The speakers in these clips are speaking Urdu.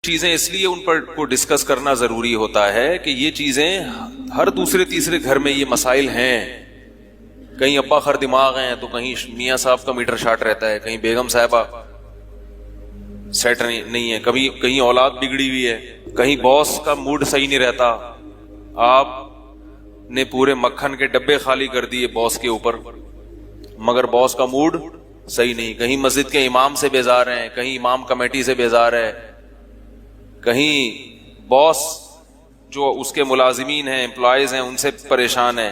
چیزیں اس لیے ان پر کو ڈسکس کرنا ضروری ہوتا ہے کہ یہ چیزیں ہر دوسرے تیسرے گھر میں یہ مسائل ہیں. کہیں ابا خر دماغ ہیں تو کہیں میاں صاحب کا میٹر شارٹ رہتا ہے, کہیں بیگم صاحبہ سیٹ نہیں ہے, کبھی کہیں اولاد بگڑی ہوئی ہے, کہیں باس کا موڈ صحیح نہیں رہتا. آپ نے پورے مکھن کے ڈبے خالی کر دیے باس کے اوپر, مگر باس کا موڈ صحیح نہیں. کہیں مسجد کے امام سے بیزار ہیں, کہیں امام کمیٹی سے بیزار ہے, کہیں باس جو اس کے ملازمین ہیں, امپلائیز ہیں, ان سے پریشان ہیں.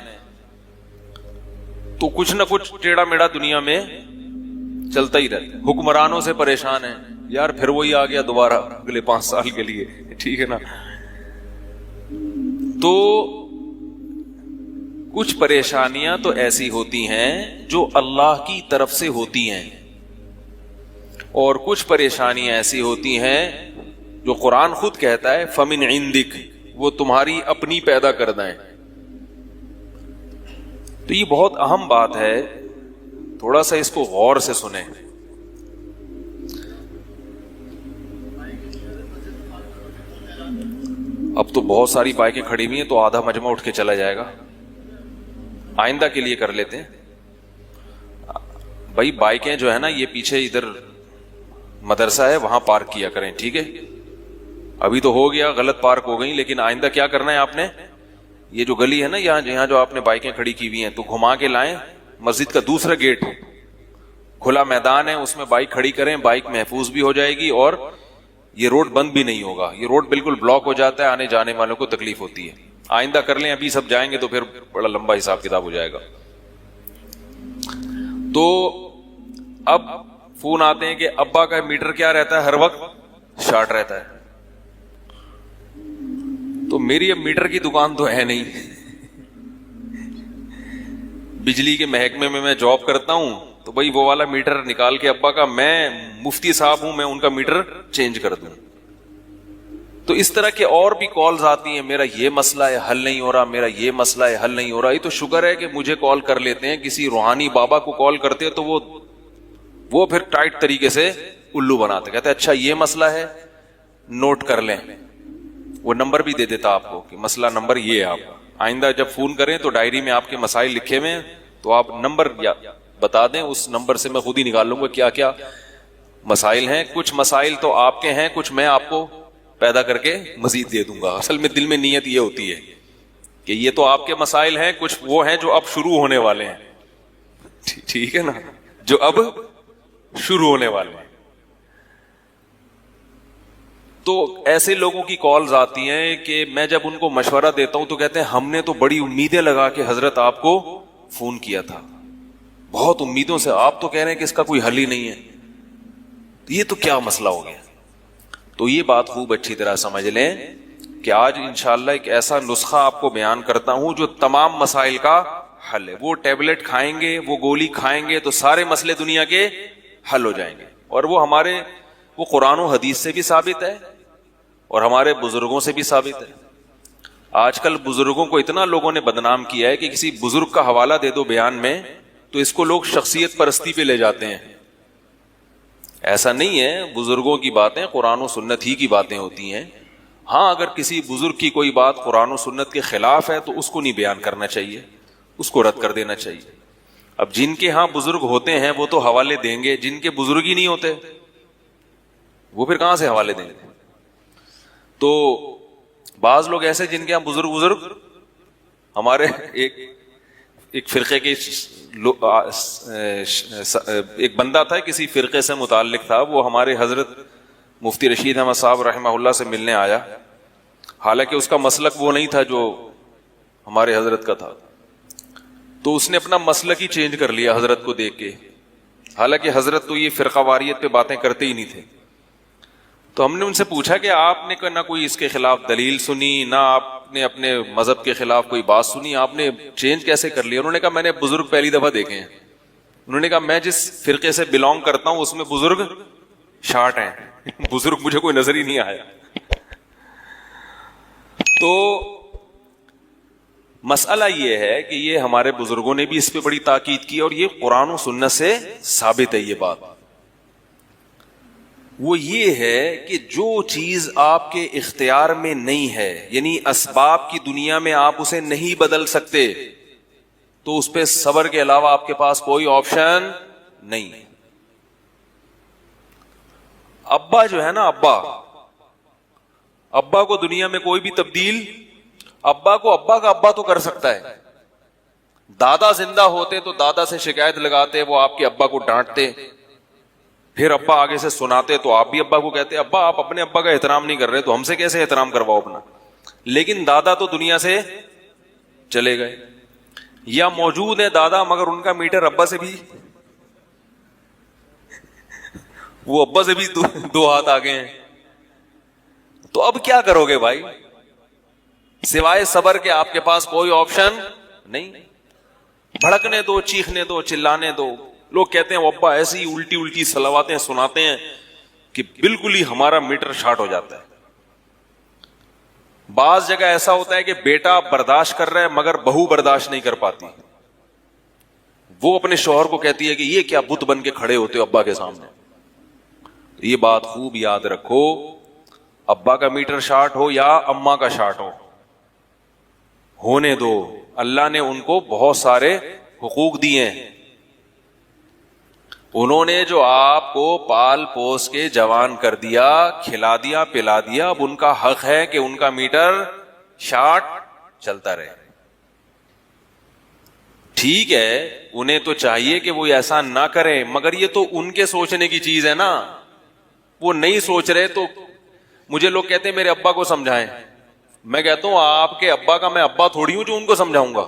تو کچھ نہ کچھ ٹیڑھا میڑھا دنیا میں چلتا ہی رہتا ہے. حکمرانوں سے پریشان ہیں, یار پھر وہی آ گیا دوبارہ اگلے 5 سال کے لیے, ٹھیک ہے نا. تو کچھ پریشانیاں تو ایسی ہوتی ہیں جو اللہ کی طرف سے ہوتی ہیں, اور کچھ پریشانیاں ایسی ہوتی ہیں جو قرآن خود کہتا ہے فمن عندک, وہ تمہاری اپنی پیدا کردہ ہیں. تو یہ بہت اہم بات ہے, تھوڑا سا اس کو غور سے سنیں. اب تو بہت ساری بائکیں کھڑی ہوئی ہیں تو آدھا مجمع اٹھ کے چلا جائے گا, آئندہ کے لیے کر لیتے ہیں بھائی. بائکیں جو ہے نا یہ پیچھے ادھر مدرسہ ہے وہاں پارک کیا کریں, ٹھیک ہے. ابھی تو ہو گیا, غلط پارک ہو گئی, لیکن آئندہ کیا کرنا ہے آپ نے, یہ جو گلی ہے نا یہاں جو آپ نے بائکیں کھڑی کی ہوئی ہیں تو گھما کے لائیں. مسجد کا دوسرا گیٹ کھلا میدان ہے, اس میں بائک کھڑی کریں, بائک محفوظ بھی ہو جائے گی اور یہ روڈ بند بھی نہیں ہوگا. یہ روڈ بالکل بلاک ہو جاتا ہے, آنے جانے والوں کو تکلیف ہوتی ہے. آئندہ کر لیں, ابھی سب جائیں گے تو پھر بڑا لمبا حساب کتاب ہو جائے گا. تو اب فون آتے ہیں کہ ابا کا میٹر کیا رہتا ہے, ہر وقت شارٹ رہتا ہے. تو میری اب میٹر کی دکان تو ہے نہیں, بجلی کے محکمے میں میں جاب کرتا ہوں, تو بھائی وہ والا میٹر نکال کے ابا کا, میں مفتی صاحب ہوں, میں ان کا میٹر چینج کر دوں. تو اس طرح کے اور بھی کالز آتی ہیں, میرا یہ مسئلہ ہے حل نہیں ہو رہا, میرا یہ مسئلہ ہے حل نہیں ہو رہا. یہ تو شکر ہے کہ مجھے کال کر لیتے ہیں, کسی روحانی بابا کو کال کرتے تو وہ پھر ٹائٹ طریقے سے الو بناتے, کہتے اچھا یہ مسئلہ ہے, نوٹ کر لیں. وہ نمبر بھی دے دیتا آپ کو کہ مسئلہ نمبر یہ ہے, آپ آئندہ جب فون کریں تو ڈائری میں آپ کے مسائل لکھے ہوئے ہیں, تو آپ نمبر بتا دیں, اس نمبر سے میں خود ہی نکال لوں گا کیا کیا مسائل ہیں. کچھ مسائل تو آپ کے ہیں, کچھ میں آپ کو پیدا کر کے مزید دے دوں گا. اصل میں دل میں نیت یہ ہوتی ہے کہ یہ تو آپ کے مسائل ہیں, کچھ وہ ہیں جو اب شروع ہونے والے ہیں, ٹھیک ہے نا, جو اب شروع ہونے والے ہیں. تو ایسے لوگوں کی کالز آتی ہیں کہ میں جب ان کو مشورہ دیتا ہوں تو کہتے ہیں ہم نے تو بڑی امیدیں لگا کے حضرت آپ کو فون کیا تھا, بہت امیدوں سے, آپ تو کہہ رہے ہیں کہ اس کا کوئی حل ہی نہیں ہے, یہ تو کیا مسئلہ ہو گیا. تو یہ بات خوب اچھی طرح سمجھ لیں کہ آج انشاءاللہ ایک ایسا نسخہ آپ کو بیان کرتا ہوں جو تمام مسائل کا حل ہے. وہ ٹیبلٹ کھائیں گے, وہ گولی کھائیں گے تو سارے مسئلے دنیا کے حل ہو جائیں گے. اور وہ قرآن و حدیث سے بھی ثابت ہے اور ہمارے بزرگوں سے بھی ثابت ہے. آج کل بزرگوں کو اتنا لوگوں نے بدنام کیا ہے کہ کسی بزرگ کا حوالہ دے دو بیان میں تو اس کو لوگ شخصیت پرستی پہ لے جاتے ہیں. ایسا نہیں ہے, بزرگوں کی باتیں قرآن و سنت ہی کی باتیں ہوتی ہیں. ہاں اگر کسی بزرگ کی کوئی بات قرآن و سنت کے خلاف ہے تو اس کو نہیں بیان کرنا چاہیے, اس کو رد کر دینا چاہیے. اب جن کے ہاں بزرگ ہوتے ہیں وہ تو حوالے دیں گے, جن کے بزرگ ہی نہیں ہوتے وہ پھر کہاں سے حوالے دیں گے. تو بعض لوگ ایسے جن کے ہاں بزرگ ہمارے ایک فرقے کے ایک بندہ تھا, کسی فرقے سے متعلق تھا, وہ ہمارے حضرت مفتی رشید احمد صاحب رحمہ اللہ سے ملنے آیا. حالانکہ اس کا مسلک وہ نہیں تھا جو ہمارے حضرت کا تھا, تو اس نے اپنا مسلک ہی چینج کر لیا حضرت کو دیکھ کے. حالانکہ حضرت تو یہ فرقہ واریت پہ باتیں کرتے ہی نہیں تھے. تو ہم نے ان سے پوچھا کہ آپ نے نہ کوئی اس کے خلاف دلیل سنی, نہ آپ نے اپنے مذہب کے خلاف کوئی بات سنی, آپ نے چینج کیسے کر لیا؟ انہوں نے کہا میں نے بزرگ پہلی دفعہ دیکھے ہیں. انہوں نے کہا میں جس فرقے سے بلونگ کرتا ہوں اس میں بزرگ شارٹ ہیں, بزرگ مجھے کوئی نظر ہی نہیں آیا. تو مسئلہ یہ ہے کہ یہ ہمارے بزرگوں نے بھی اس پہ بڑی تاکید کی اور یہ قرآن و سنت سے ثابت ہے یہ بات. وہ یہ ہے کہ جو چیز آپ کے اختیار میں نہیں ہے، یعنی اسباب کی دنیا میں آپ اسے نہیں بدل سکتے، تو اس پہ صبر کے علاوہ آپ کے پاس کوئی آپشن نہیں ہے۔ ابا جو ہے نا، ابا کو دنیا میں کوئی بھی تبدیل، ابا کو ابا کا ابا تو کر سکتا ہے۔ دادا زندہ ہوتے تو دادا سے شکایت لگاتے، وہ آپ کے ابا کو ڈانٹتے، پھر ابا آگے سے سناتے تو آپ بھی ابا کو کہتے ابا آپ اپنے ابا کا احترام نہیں کر رہے تو ہم سے کیسے احترام کرواؤ اپنا۔ لیکن دادا تو دنیا سے چلے گئے، یا موجود ہے دادا مگر ان کا میٹر ابا سے بھی، وہ ابا سے بھی دو ہاتھ آگے ہیں۔ تو اب کیا کرو گے بھائی؟ سوائے صبر کے آپ کے پاس کوئی آپشن نہیں۔ بھڑکنے دو، چیخنے دو، چلانے دو۔ لوگ کہتے ہیں وہ ابا ایسی الٹی الٹی صلواتیں سناتے ہیں کہ بالکل ہی ہمارا میٹر شارٹ ہو جاتا ہے۔ بعض جگہ ایسا ہوتا ہے کہ بیٹا برداشت کر رہا ہے مگر بہو برداشت نہیں کر پاتی، وہ اپنے شوہر کو کہتی ہے کہ یہ کیا بت بن کے کھڑے ہوتے ہو ابا کے سامنے۔ یہ بات خوب یاد رکھو، ابا کا میٹر شارٹ ہو یا اماں کا شارٹ ہو، ہونے دو۔ اللہ نے ان کو بہت سارے حقوق دیے ہیں، انہوں نے جو آپ کو پال پوس کے جوان کر دیا، کھلا دیا، پلا دیا، اب ان کا حق ہے کہ ان کا میٹر شارٹ چلتا رہے۔ ٹھیک ہے، انہیں تو چاہیے کہ وہ ایسا نہ کریں، مگر یہ تو ان کے سوچنے کی چیز ہے نا، وہ نہیں سوچ رہے۔ تو مجھے لوگ کہتے ہیں میرے ابا کو سمجھائیں، میں کہتا ہوں آپ کے ابا کا میں ابا تھوڑی ہوں جو ان کو سمجھاؤں گا۔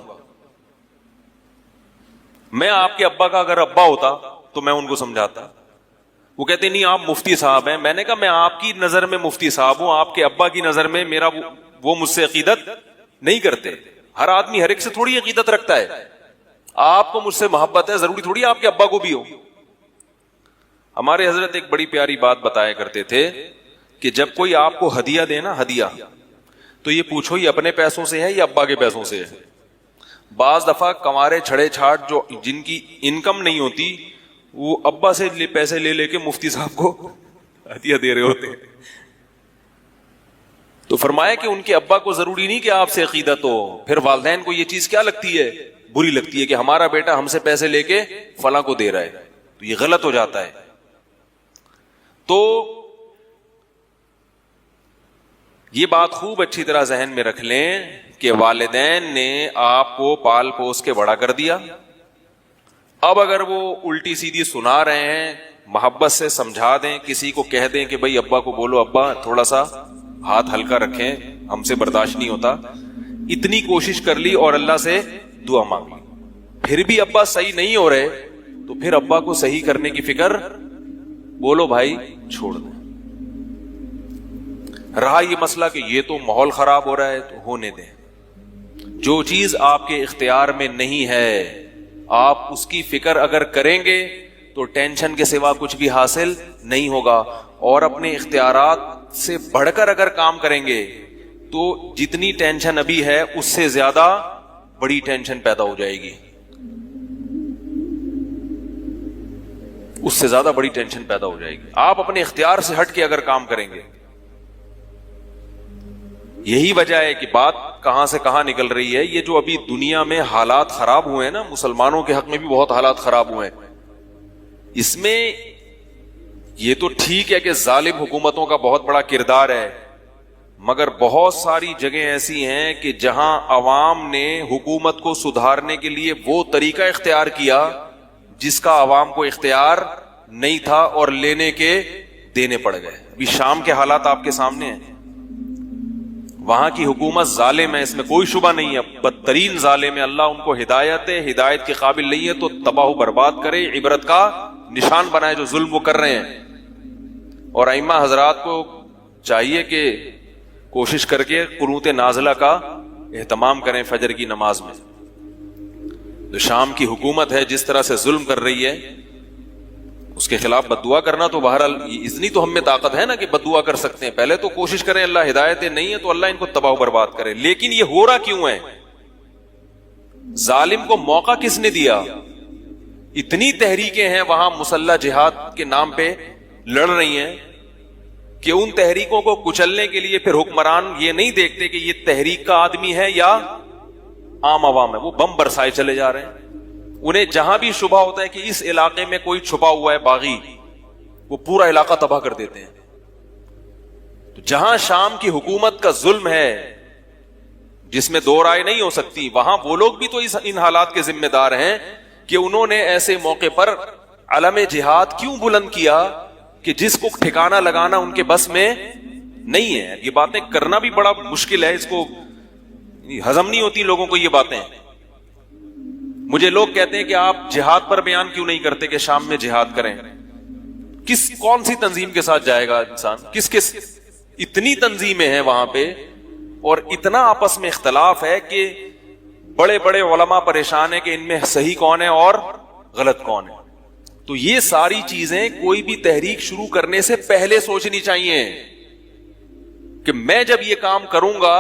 میں آپ کے ابا کا اگر ابا ہوتا تو میں ان کو سمجھاتا۔ وہ کہتے نہیں آپ مفتی صاحب ہیں۔ میں نے کہا میں آپ کی نظر میں مفتی صاحب ہوں، آپ کے ابا کی نظر میں میرا وہ مجھ سے عقیدت نہیں کرتے۔ ہر آدمی ہر ایک سے تھوڑی عقیدت رکھتا ہے۔ آپ کو مجھ سے محبت ہے، ضروری تھوڑی آپ کے ابا کو بھی ہو۔ ہمارے حضرت ایک بڑی پیاری بات بتایا کرتے تھے کہ جب کوئی آپ کو ہدیہ دے نا، ہدیہ، تو یہ پوچھو یہ اپنے پیسوں سے ہے یا ابا کے پیسوں سے ہے۔ بعض دفعہ کمارے چھڑے چھاٹ جو جن کی انکم نہیں ہوتی، وہ ابا سے پیسے لے لے کے مفتی صاحب کو ہدیہ دے رہے ہوتے ہیں۔ تو فرمایا کہ ان کے ابا کو ضروری نہیں کہ آپ سے عقیدت ہو۔ پھر والدین کو یہ چیز کیا لگتی ہے؟ بری لگتی ہے کہ ہمارا بیٹا ہم سے پیسے لے کے فلاں کو دے رہا ہے، تو یہ غلط ہو جاتا ہے۔ تو یہ بات خوب اچھی طرح ذہن میں رکھ لیں کہ والدین نے آپ کو پال پوس کے بڑا کر دیا، اب اگر وہ الٹی سیدھی سنا رہے ہیں، محبت سے سمجھا دیں، کسی کو کہہ دیں کہ بھائی ابا کو بولو ابا تھوڑا سا ہاتھ ہلکا رکھیں، ہم سے برداشت نہیں ہوتا۔ اتنی کوشش کر لی اور اللہ سے دعا مانگ لی، پھر بھی ابا صحیح نہیں ہو رہے، تو پھر ابا کو صحیح کرنے کی فکر، بولو بھائی چھوڑ دیں۔ رہا یہ مسئلہ کہ یہ تو ماحول خراب ہو رہا ہے، تو ہونے دیں۔ جو چیز آپ کے اختیار میں نہیں ہے، آپ اس کی فکر اگر کریں گے تو ٹینشن کے سوا کچھ بھی حاصل نہیں ہوگا، اور اپنے اختیارات سے بڑھ کر اگر کام کریں گے تو جتنی ٹینشن ابھی ہے اس سے زیادہ بڑی ٹینشن پیدا ہو جائے گی، اس سے زیادہ بڑی ٹینشن پیدا ہو جائے گی۔ آپ اپنے اختیار سے ہٹ کے اگر کام کریں گے، یہی وجہ ہے کہ بات کہاں سے کہاں نکل رہی ہے۔ یہ جو ابھی دنیا میں حالات خراب ہوئے ہیں نا، مسلمانوں کے حق میں بھی بہت حالات خراب ہوئے ہیں، اس میں یہ تو ٹھیک ہے کہ ظالم حکومتوں کا بہت بڑا کردار ہے، مگر بہت ساری جگہیں ایسی ہیں کہ جہاں عوام نے حکومت کو سدھارنے کے لیے وہ طریقہ اختیار کیا جس کا عوام کو اختیار نہیں تھا، اور لینے کے دینے پڑ گئے۔ ابھی شام کے حالات آپ کے سامنے ہیں، وہاں کی حکومت ظالم ہے، اس میں کوئی شبہ نہیں ہے، بدترین ظالم ہے۔ اللہ ان کو ہدایت کے قابل نہیں ہے تو تباہ و برباد کرے، عبرت کا نشان بنائے جو ظلم وہ کر رہے ہیں۔ اور ائمہ حضرات کو چاہیے کہ کوشش کر کے قنوت نازلہ کا اہتمام کریں فجر کی نماز میں۔ جو شام کی حکومت ہے جس طرح سے ظلم کر رہی ہے، اس کے خلاف بد دعا کرنا تو بہرحال اتنی تو ہم میں طاقت ہے نا کہ بد دعا کر سکتے ہیں۔ پہلے تو کوشش کریں اللہ ہدایت نہیں ہے تو اللہ ان کو تباہ و برباد کرے۔ لیکن یہ ہو رہا کیوں ہے؟ ظالم کو موقع کس نے دیا؟ اتنی تحریکیں ہیں وہاں مسلح جہاد کے نام پہ لڑ رہی ہیں، کہ ان تحریکوں کو کچلنے کے لیے پھر حکمران یہ نہیں دیکھتے کہ یہ تحریک کا آدمی ہے یا عام عوام ہے، وہ بم برسائے چلے جا رہے ہیں۔ انہیں جہاں بھی شبہ ہوتا ہے کہ اس علاقے میں کوئی چھپا ہوا ہے باغی، وہ پورا علاقہ تباہ کر دیتے ہیں۔ تو جہاں شام کی حکومت کا ظلم ہے جس میں دو رائے نہیں ہو سکتی، وہاں وہ لوگ بھی تو ان حالات کے ذمہ دار ہیں کہ انہوں نے ایسے موقع پر علم جہاد کیوں بلند کیا کہ جس کو ٹھکانہ لگانا ان کے بس میں نہیں ہے۔ یہ باتیں کرنا بھی بڑا مشکل ہے، اس کو ہضم نہیں ہوتی لوگوں کو یہ باتیں۔ مجھے لوگ کہتے ہیں کہ آپ جہاد پر بیان کیوں نہیں کرتے کہ شام میں جہاد کریں؟ کون سی تنظیم کے ساتھ جائے گا انسان؟ کس اتنی تنظیمیں ہیں وہاں پہ اور اتنا آپس میں اختلاف ہے کہ بڑے بڑے علماء پریشان ہیں کہ ان میں صحیح کون ہے اور غلط کون ہے۔ تو یہ ساری چیزیں کوئی بھی تحریک شروع کرنے سے پہلے سوچنی چاہیے کہ میں جب یہ کام کروں گا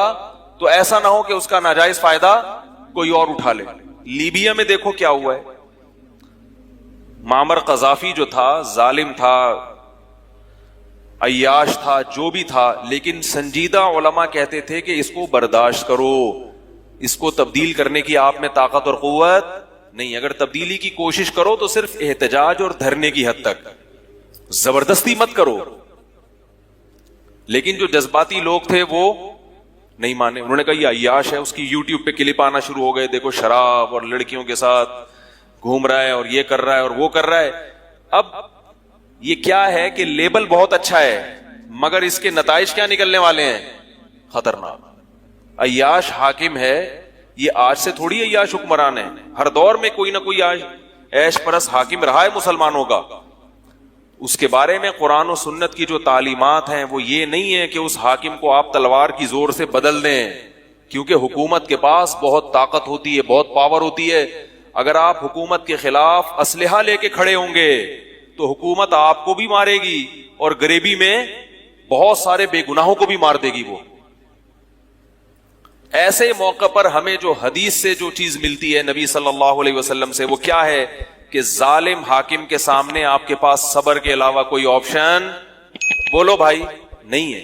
تو ایسا نہ ہو کہ اس کا ناجائز فائدہ کوئی اور اٹھا لے۔ لیبیا میں دیکھو کیا ہوا ہے، معمر قذافی جو تھا ظالم تھا، عیاش تھا، جو بھی تھا، لیکن سنجیدہ علماء کہتے تھے کہ اس کو برداشت کرو، اس کو تبدیل کرنے کی آپ میں طاقت اور قوت نہیں، اگر تبدیلی کی کوشش کرو تو صرف احتجاج اور دھرنے کی حد تک، زبردستی مت کرو۔ لیکن جو جذباتی لوگ تھے وہ نہیں مانے، انہوں نے کہا یہ عیاش ہے، اس کی یوٹیوب پہ کلپ آنا شروع ہو گئے، دیکھو شراب اور لڑکیوں کے ساتھ گھوم رہا ہے اور یہ کر رہا ہے اور وہ کر رہا ہے۔ اب یہ کیا ہے کہ لیبل بہت اچھا ہے مگر اس کے نتائج کیا نکلنے والے ہیں؟ خطرناک۔ عیاش حاکم ہے، یہ آج سے تھوڑی عیاش حکمران ہے، ہر دور میں کوئی نہ کوئی عیش پرست حاکم رہا ہے مسلمانوں کا۔ اس کے بارے میں قرآن و سنت کی جو تعلیمات ہیں وہ یہ نہیں ہے کہ اس حاکم کو آپ تلوار کی زور سے بدل دیں، کیونکہ حکومت کے پاس بہت طاقت ہوتی ہے، بہت پاور ہوتی ہے۔ اگر آپ حکومت کے خلاف اسلحہ لے کے کھڑے ہوں گے تو حکومت آپ کو بھی مارے گی اور غریبی میں بہت سارے بے گناہوں کو بھی مار دے گی۔ وہ ایسے موقع پر ہمیں جو حدیث سے جو چیز ملتی ہے نبی صلی اللہ علیہ وسلم سے، وہ کیا ہے کہ ظالم حاکم کے سامنے آپ کے پاس صبر کے علاوہ کوئی آپشن بولو بھائی نہیں ہے۔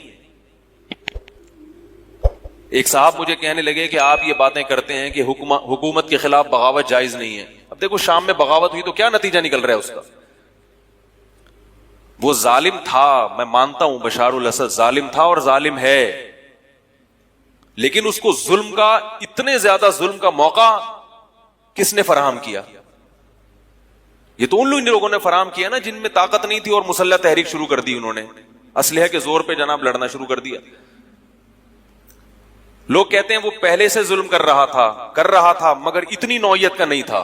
ایک صاحب مجھے کہنے لگے کہ آپ یہ باتیں کرتے ہیں کہ حکومت کے خلاف بغاوت جائز نہیں ہے۔ اب دیکھو شام میں بغاوت ہوئی تو کیا نتیجہ نکل رہا ہے اس کا؟ وہ ظالم تھا، میں مانتا ہوں بشار الاسد ظالم تھا اور ظالم ہے، لیکن اس کو ظلم کا، اتنے زیادہ ظلم کا موقع کس نے فراہم کیا؟ یہ تو ان لوگوں نے فراہم کیا نا جن میں طاقت نہیں تھی اور مسلح تحریک شروع کر دی، انہوں نے اسلحے کے زور پہ جناب لڑنا شروع کر دیا۔ لوگ کہتے ہیں وہ پہلے سے ظلم کر رہا تھا مگر اتنی نوعیت کا نہیں تھا۔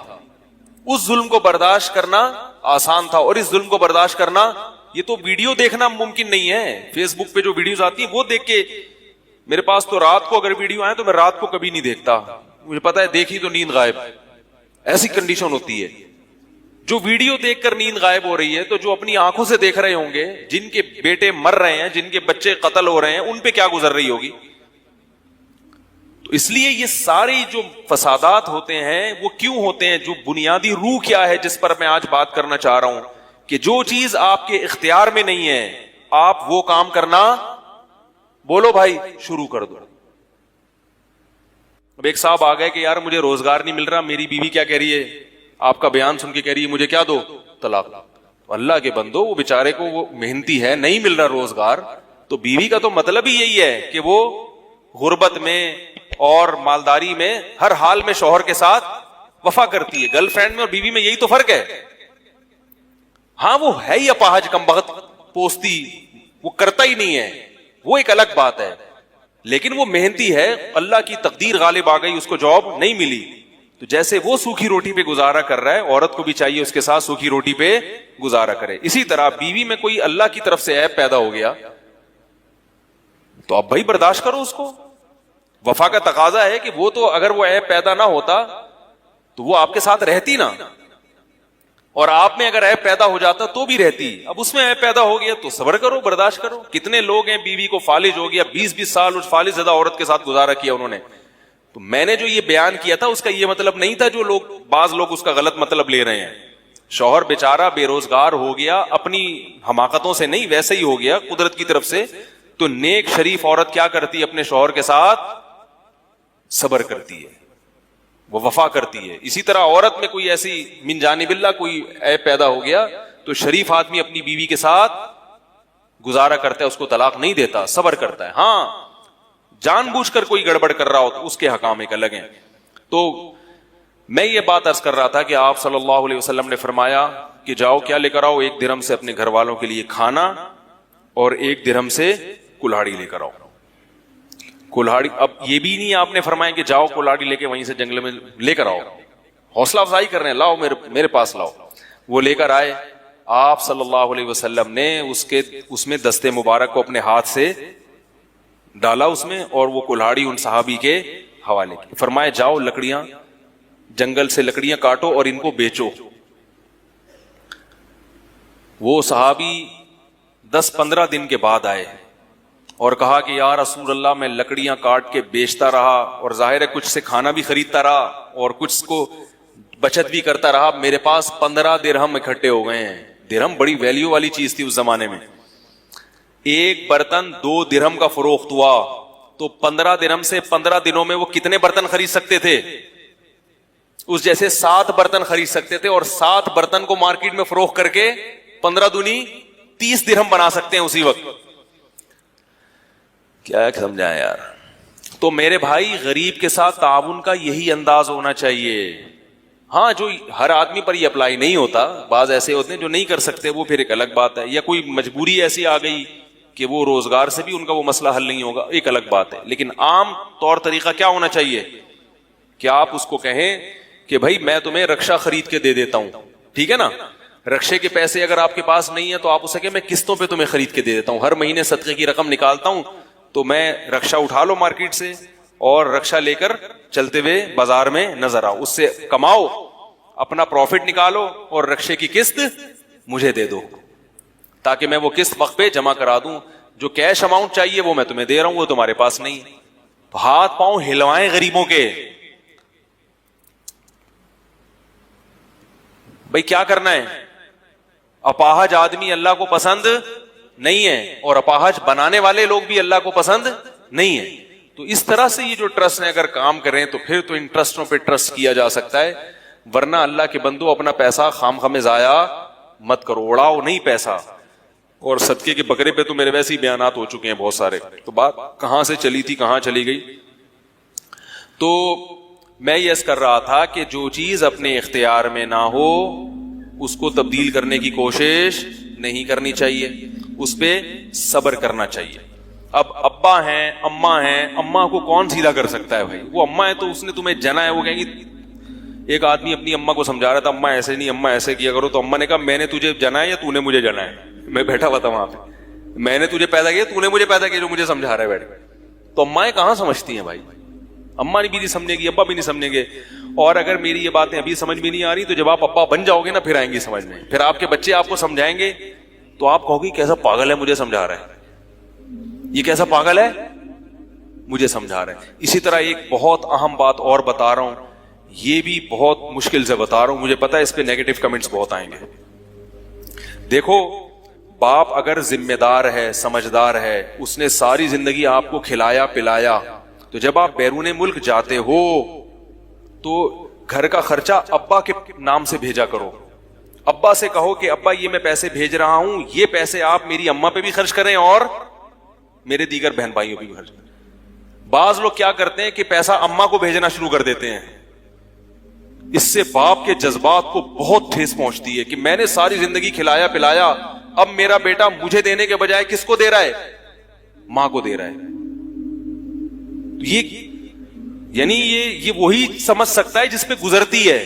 اس ظلم کو برداشت کرنا آسان تھا، اور اس ظلم کو برداشت کرنا، یہ تو ویڈیو دیکھنا ممکن نہیں ہے۔ فیس بک پہ جو ویڈیوز آتی ہیں وہ دیکھ کے، میرے پاس تو رات کو اگر ویڈیو آئے تو میں رات کو کبھی نہیں دیکھتا، مجھے پتا ہے دیکھی تو نیند غائب، ایسی کنڈیشن ہوتی ہے۔ جو ویڈیو دیکھ کر نیند غائب ہو رہی ہے تو جو اپنی آنکھوں سے دیکھ رہے ہوں گے، جن کے بیٹے مر رہے ہیں، جن کے بچے قتل ہو رہے ہیں، ان پہ کیا گزر رہی ہوگی؟ تو اس لیے یہ ساری جو فسادات ہوتے ہیں وہ کیوں ہوتے ہیں؟ جو بنیادی روح کیا ہے جس پر میں آج بات کرنا چاہ رہا ہوں کہ جو چیز آپ کے اختیار میں نہیں ہے آپ وہ کام کرنا، بولو بھائی، شروع کر دو۔ اب ایک صاحب آ گئے کہ یار مجھے روزگار نہیں مل رہا، میری بیوی کیا کہہ رہی ہے، آپ کا بیان سن کے کہہ رہی ہے مجھے کیا دو، طلاق۔ اللہ کے بندو، وہ بیچارے کو، وہ محنتی ہے، نہیں مل رہا روزگار، تو بیوی کا تو مطلب ہی یہی ہے کہ وہ غربت میں اور مالداری میں ہر حال میں شوہر کے ساتھ وفا کرتی ہے۔ گرل فرینڈ میں اور بیوی میں یہی تو فرق ہے۔ ہاں وہ ہے ہی اپاہج، کمبخت، پوستی، وہ کرتا ہی نہیں ہے، وہ ایک الگ بات ہے، لیکن وہ محنتی ہے، اللہ کی تقدیر غالب آ گئی، اس کو جاب نہیں ملی، تو جیسے وہ سوکھی روٹی پہ گزارا کر رہا ہے، عورت کو بھی چاہیے اس کے ساتھ سوکھی روٹی پہ گزارا کرے۔ اسی طرح بیوی میں کوئی اللہ کی طرف سے عیب پیدا ہو گیا تو اب بھائی برداشت کرو اس کو۔ وفا کا تقاضا ہے کہ وہ تو اگر وہ عیب پیدا نہ ہوتا تو وہ آپ کے ساتھ رہتی نا، اور آپ میں اگر عیب پیدا ہو جاتا تو بھی رہتی۔ اب اس میں عیب پیدا ہو گیا تو صبر کرو، برداشت کرو۔ کتنے لوگ ہیں بیوی کو فالج ہو گیا، 20 سال اس فالج زدہ عورت کے ساتھ گزارا کیا انہوں نے۔ تو میں نے جو یہ بیان کیا تھا اس کا یہ مطلب نہیں تھا جو بعض لوگ اس کا غلط مطلب لے رہے ہیں۔ شوہر بیچارہ بے روزگار ہو گیا، اپنی حماقتوں سے نہیں، ویسے ہی ہو گیا قدرت کی طرف سے، تو نیک شریف عورت کیا کرتی ہے؟ اپنے شوہر کے ساتھ صبر کرتی ہے، وہ وفا کرتی ہے. اسی طرح عورت میں کوئی ایسی من جانب اللہ کوئی عیب پیدا ہو گیا تو شریف آدمی اپنی بیوی کے ساتھ گزارا کرتا ہے، اس کو طلاق نہیں دیتا، صبر کرتا ہے. ہاں جان بوجھ کر کوئی گڑبڑ کر رہا ہو تو اس کے حکام ایک الگ ہیں. تو میں یہ بات عرض کر رہا تھا کہ آپ صلی اللہ علیہ وسلم نے فرمایا کہ جاؤ کیا لے کر آؤ؟ 1 درہم سے اپنے گھر والوں کے لیے کھانا اور 1 درہم سے کلہاڑی لے کر آؤ. کلہاڑی، اب یہ بھی نہیں آپ نے فرمایا کہ جاؤ کلہاڑی لے کے وہیں سے جنگل میں لے کر آؤ، حوصلہ افزائی کر رہے ہیں، لاؤ میرے پاس لاؤ. وہ لے کر آئے، آپ صلی اللہ علیہ وسلم نے اس میں دستے مبارک کو اپنے ہاتھ سے ڈالا اس میں، اور وہ کلہاڑی ان صحابی کے حوالے کی. فرمایا جاؤ لکڑیاں، جنگل سے لکڑیاں کاٹو اور ان کو بیچو. وہ صحابی 10-15 دن کے بعد آئے اور کہا کہ یا رسول اللہ میں لکڑیاں کاٹ کے بیچتا رہا اور ظاہر ہے کچھ سے کھانا بھی خریدتا رہا اور کچھ کو بچت بھی کرتا رہا، میرے پاس 15 درہم اکٹھے ہو گئے ہیں. درہم بڑی ویلیو والی چیز تھی اس زمانے میں. 1 برتن 2 درہم کا فروخت ہوا تو 15 درہم سے 15 دنوں میں وہ کتنے برتن خرید سکتے تھے؟ اس جیسے 7 برتن خرید سکتے تھے، اور 7 برتن کو مارکیٹ میں فروخت کر کے 15 دونی 30 درہم بنا سکتے ہیں اسی وقت. کیا سمجھائیں یار؟ تو میرے بھائی غریب کے ساتھ تعاون کا یہی انداز ہونا چاہیے. ہاں جو ہر آدمی پر یہ اپلائی نہیں ہوتا، بعض ایسے ہوتے ہیں جو نہیں کر سکتے، وہ پھر ایک الگ بات ہے، یا کوئی مجبوری ایسی آ گئی کہ وہ روزگار سے بھی ان کا وہ مسئلہ حل نہیں ہوگا، ایک الگ بات ہے. لیکن عام طور طریقہ کیا ہونا چاہیے کہ آپ اس کو کہیں کہ بھائی میں تمہیں رکشہ خرید کے دے دیتا ہوں، ٹھیک ہے نا؟ رکشے کے پیسے اگر آپ کے پاس نہیں ہے تو آپ اسے کہیں میں قسطوں پہ تمہیں خرید کے دے دیتا ہوں، ہر مہینے صدقے کی رقم نکالتا ہوں، تو میں رکشہ اٹھا لو مارکیٹ سے اور رکشہ لے کر چلتے ہوئے بازار میں نظر آؤ، اس سے کماؤ، اپنا پروفٹ نکالو اور رکشے کی قسط مجھے دے دو تاکہ میں وہ قسط وقت پہ جمع کرا دوں. جو کیش اماؤنٹ چاہیے وہ میں تمہیں دے رہا ہوں، وہ تمہارے پاس نہیں. تو ہاتھ پاؤں ہلوائیں غریبوں کے. بھائی کیا کرنا ہے؟ اپاہج آدمی اللہ کو پسند نہیں ہے اور اپاہج بنانے والے لوگ بھی اللہ کو پسند نہیں ہے. تو اس طرح سے یہ جو ٹرسٹ نے اگر کام کریں تو پھر تو ان ٹرسٹوں پہ ٹرسٹ کیا جا سکتا ہے، ورنہ اللہ کے بندو اپنا پیسہ خام خام ضائع مت کرو، اڑاؤ نہیں پیسہ. اور صدقے کے بکرے پہ تو میرے ویسے ہی بیانات ہو چکے ہیں بہت سارے، تو بات کہاں سے چلی تھی کہاں چلی گئی. تو میں یہ کر رہا تھا کہ جو چیز اپنے اختیار میں نہ ہو اس کو تبدیل کرنے کی کوشش نہیں کرنی چاہیے، اس پہ صبر کرنا چاہیے. اب ابا ہیں، اماں ہیں، اماں کو کون سیدھا کر سکتا ہے بھائی؟ وہ اماں ہے تو اس نے تمہیں جنا ہے، وہ کہیں گی. ایک آدمی اپنی اماں کو سمجھا رہا تھا اماں ایسے نہیں، اماں ایسے کیا کرو، تو اماں نے کہا میں نے تجھے جنا ہے یا تو نے مجھے جنا ہے؟ میں بیٹھا ہوا تھا وہاں پہ، میں نے تجھے پیدا کیا، تو نے مجھے پیدا کیا جو مجھے سمجھا رہا ہے بیٹھ. تو اماں کہاں سمجھتی ہیں بھائی؟ اماں بھی نہیں سمجھے گی، ابا بھی نہیں سمجھیں گے. اور اگر میری یہ باتیں ابھی سمجھ میں نہیں آ رہی تو جب آپ ابا بن جاؤ گے نا پھر آئیں گی سمجھ میں. پھر آپ کے بچے آپ کو سمجھائیں گے تو آپ کہو گی کیسا پاگل ہے مجھے سمجھا رہا ہے، یہ کیسا پاگل ہے مجھے سمجھا رہا ہے. اسی طرح ایک بہت اہم بات اور بتا رہا ہوں، یہ بھی بہت مشکل سے بتا رہا ہوں، مجھے پتا ہے اس پہ نیگیٹو کمنٹس بہت آئیں گے. دیکھو باپ اگر ذمہ دار ہے، سمجھدار ہے، اس نے ساری زندگی آپ کو کھلایا پلایا، تو جب آپ بیرون ملک جاتے ہو تو گھر کا خرچہ ابا کے نام سے بھیجا کرو. ابا سے کہو کہ ابا یہ میں پیسے بھیج رہا ہوں، یہ پیسے آپ میری اماں پہ بھی خرچ کریں اور میرے دیگر بہن بھائیوں پہ بھی خرچ کریں. بعض لوگ کیا کرتے ہیں کہ پیسہ اماں کو بھیجنا شروع کر دیتے ہیں، اس سے باپ کے جذبات کو بہت ٹھیس پہنچتی ہے کہ میں نے ساری زندگی کھلایا پلایا، اب میرا بیٹا مجھے دینے کے بجائے کس کو دے رہا ہے؟ ماں کو دے رہا ہے. یہ وہی سمجھ سکتا ہے جس پہ گزرتی ہے،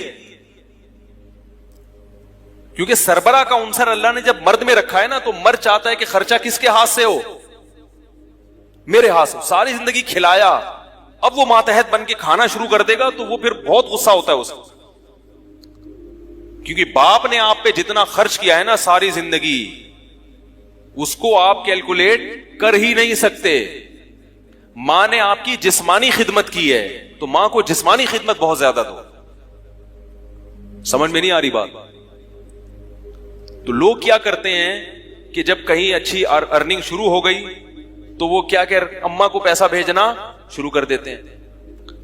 کیونکہ سربراہ کا عنصر اللہ نے جب مرد میں رکھا ہے نا تو مرد چاہتا ہے کہ خرچہ کس کے ہاتھ سے ہو؟ میرے ہاتھ سے. ساری زندگی کھلایا، اب وہ ماتحت بن کے کھانا شروع کر دے گا تو وہ پھر بہت غصہ ہوتا ہے اس کو، کیونکہ باپ نے آپ پہ جتنا خرچ کیا ہے نا ساری زندگی اس کو آپ کیلکولیٹ کر ہی نہیں سکتے. ماں نے آپ کی جسمانی خدمت کی ہے تو ماں کو جسمانی خدمت بہت زیادہ دو. سمجھ میں نہیں آ رہی بات؟ تو لوگ کیا کرتے ہیں کہ جب کہیں اچھی ارننگ شروع ہو گئی تو وہ کیا کہ اماں کو پیسہ بھیجنا شروع کر دیتے ہیں.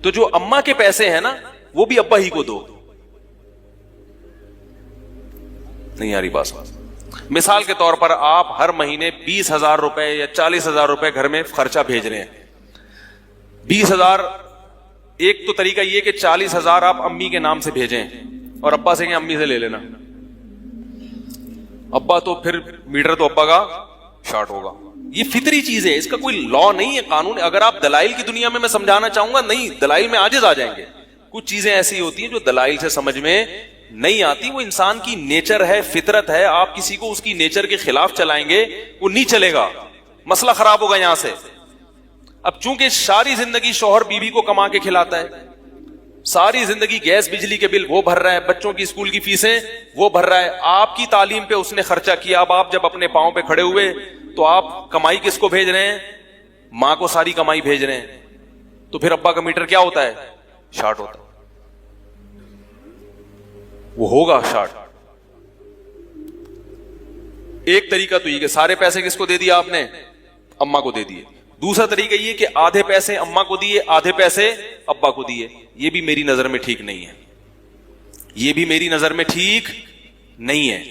تو جو اماں کے پیسے ہیں نا وہ بھی ابا ہی کو دو. نہیں آ رہی بات. مثال کے طور پر آپ ہر مہینے 20,000 روپے یا 40,000 روپے گھر میں خرچہ بھیج رہے ہیں. 20,000 ایک تو طریقہ یہ کہ 40,000 آپ امی کے نام سے بھیجیں اور ابا سے کہ امی سے لے لینا. ابا تو پھر میٹر تو ابا کا شارٹ ہوگا. یہ فطری چیز ہے, اس کا کوئی لا نہیں ہے, قانون. اگر آپ دلائل کی دنیا میں سمجھانا چاہوں گا, نہیں, دلائل میں عاجز آ جائیں گے. کچھ چیزیں ایسی ہوتی ہیں جو دلائل سے سمجھ میں نہیں آتی, وہ انسان کی نیچر ہے, فطرت ہے. آپ کسی کو اس کی نیچر کے خلاف چلائیں گے وہ نہیں چلے گا, مسئلہ خراب ہوگا یہاں سے. اب چونکہ ساری زندگی شوہر بیوی کو کما کے کھلاتا ہے, ساری زندگی گیس بجلی کے بل وہ بھر رہا ہے, بچوں کی اسکول کی فیسیں وہ بھر رہا ہے, آپ کی تعلیم پہ اس نے خرچہ کیا. اب آپ جب اپنے پاؤں پہ کھڑے ہوئے تو آپ کمائی کس کو بھیج رہے ہیں؟ ماں کو ساری کمائی بھیج رہے ہیں. تو پھر ابا کا میٹر کیا ہوتا ہے؟ شارٹ ہوتا ہے. وہ ہوگا شارٹ. ایک طریقہ تو یہ کہ سارے پیسے کس کو دے دیا آپ نے؟ اماں کو دے دیے. دوسرا طریقہ یہ کہ آدھے پیسے اماں کو دیے, آدھے پیسے ابا کو دیے. یہ بھی میری نظر میں ٹھیک نہیں ہے, یہ بھی میری نظر میں ٹھیک نہیں ہے.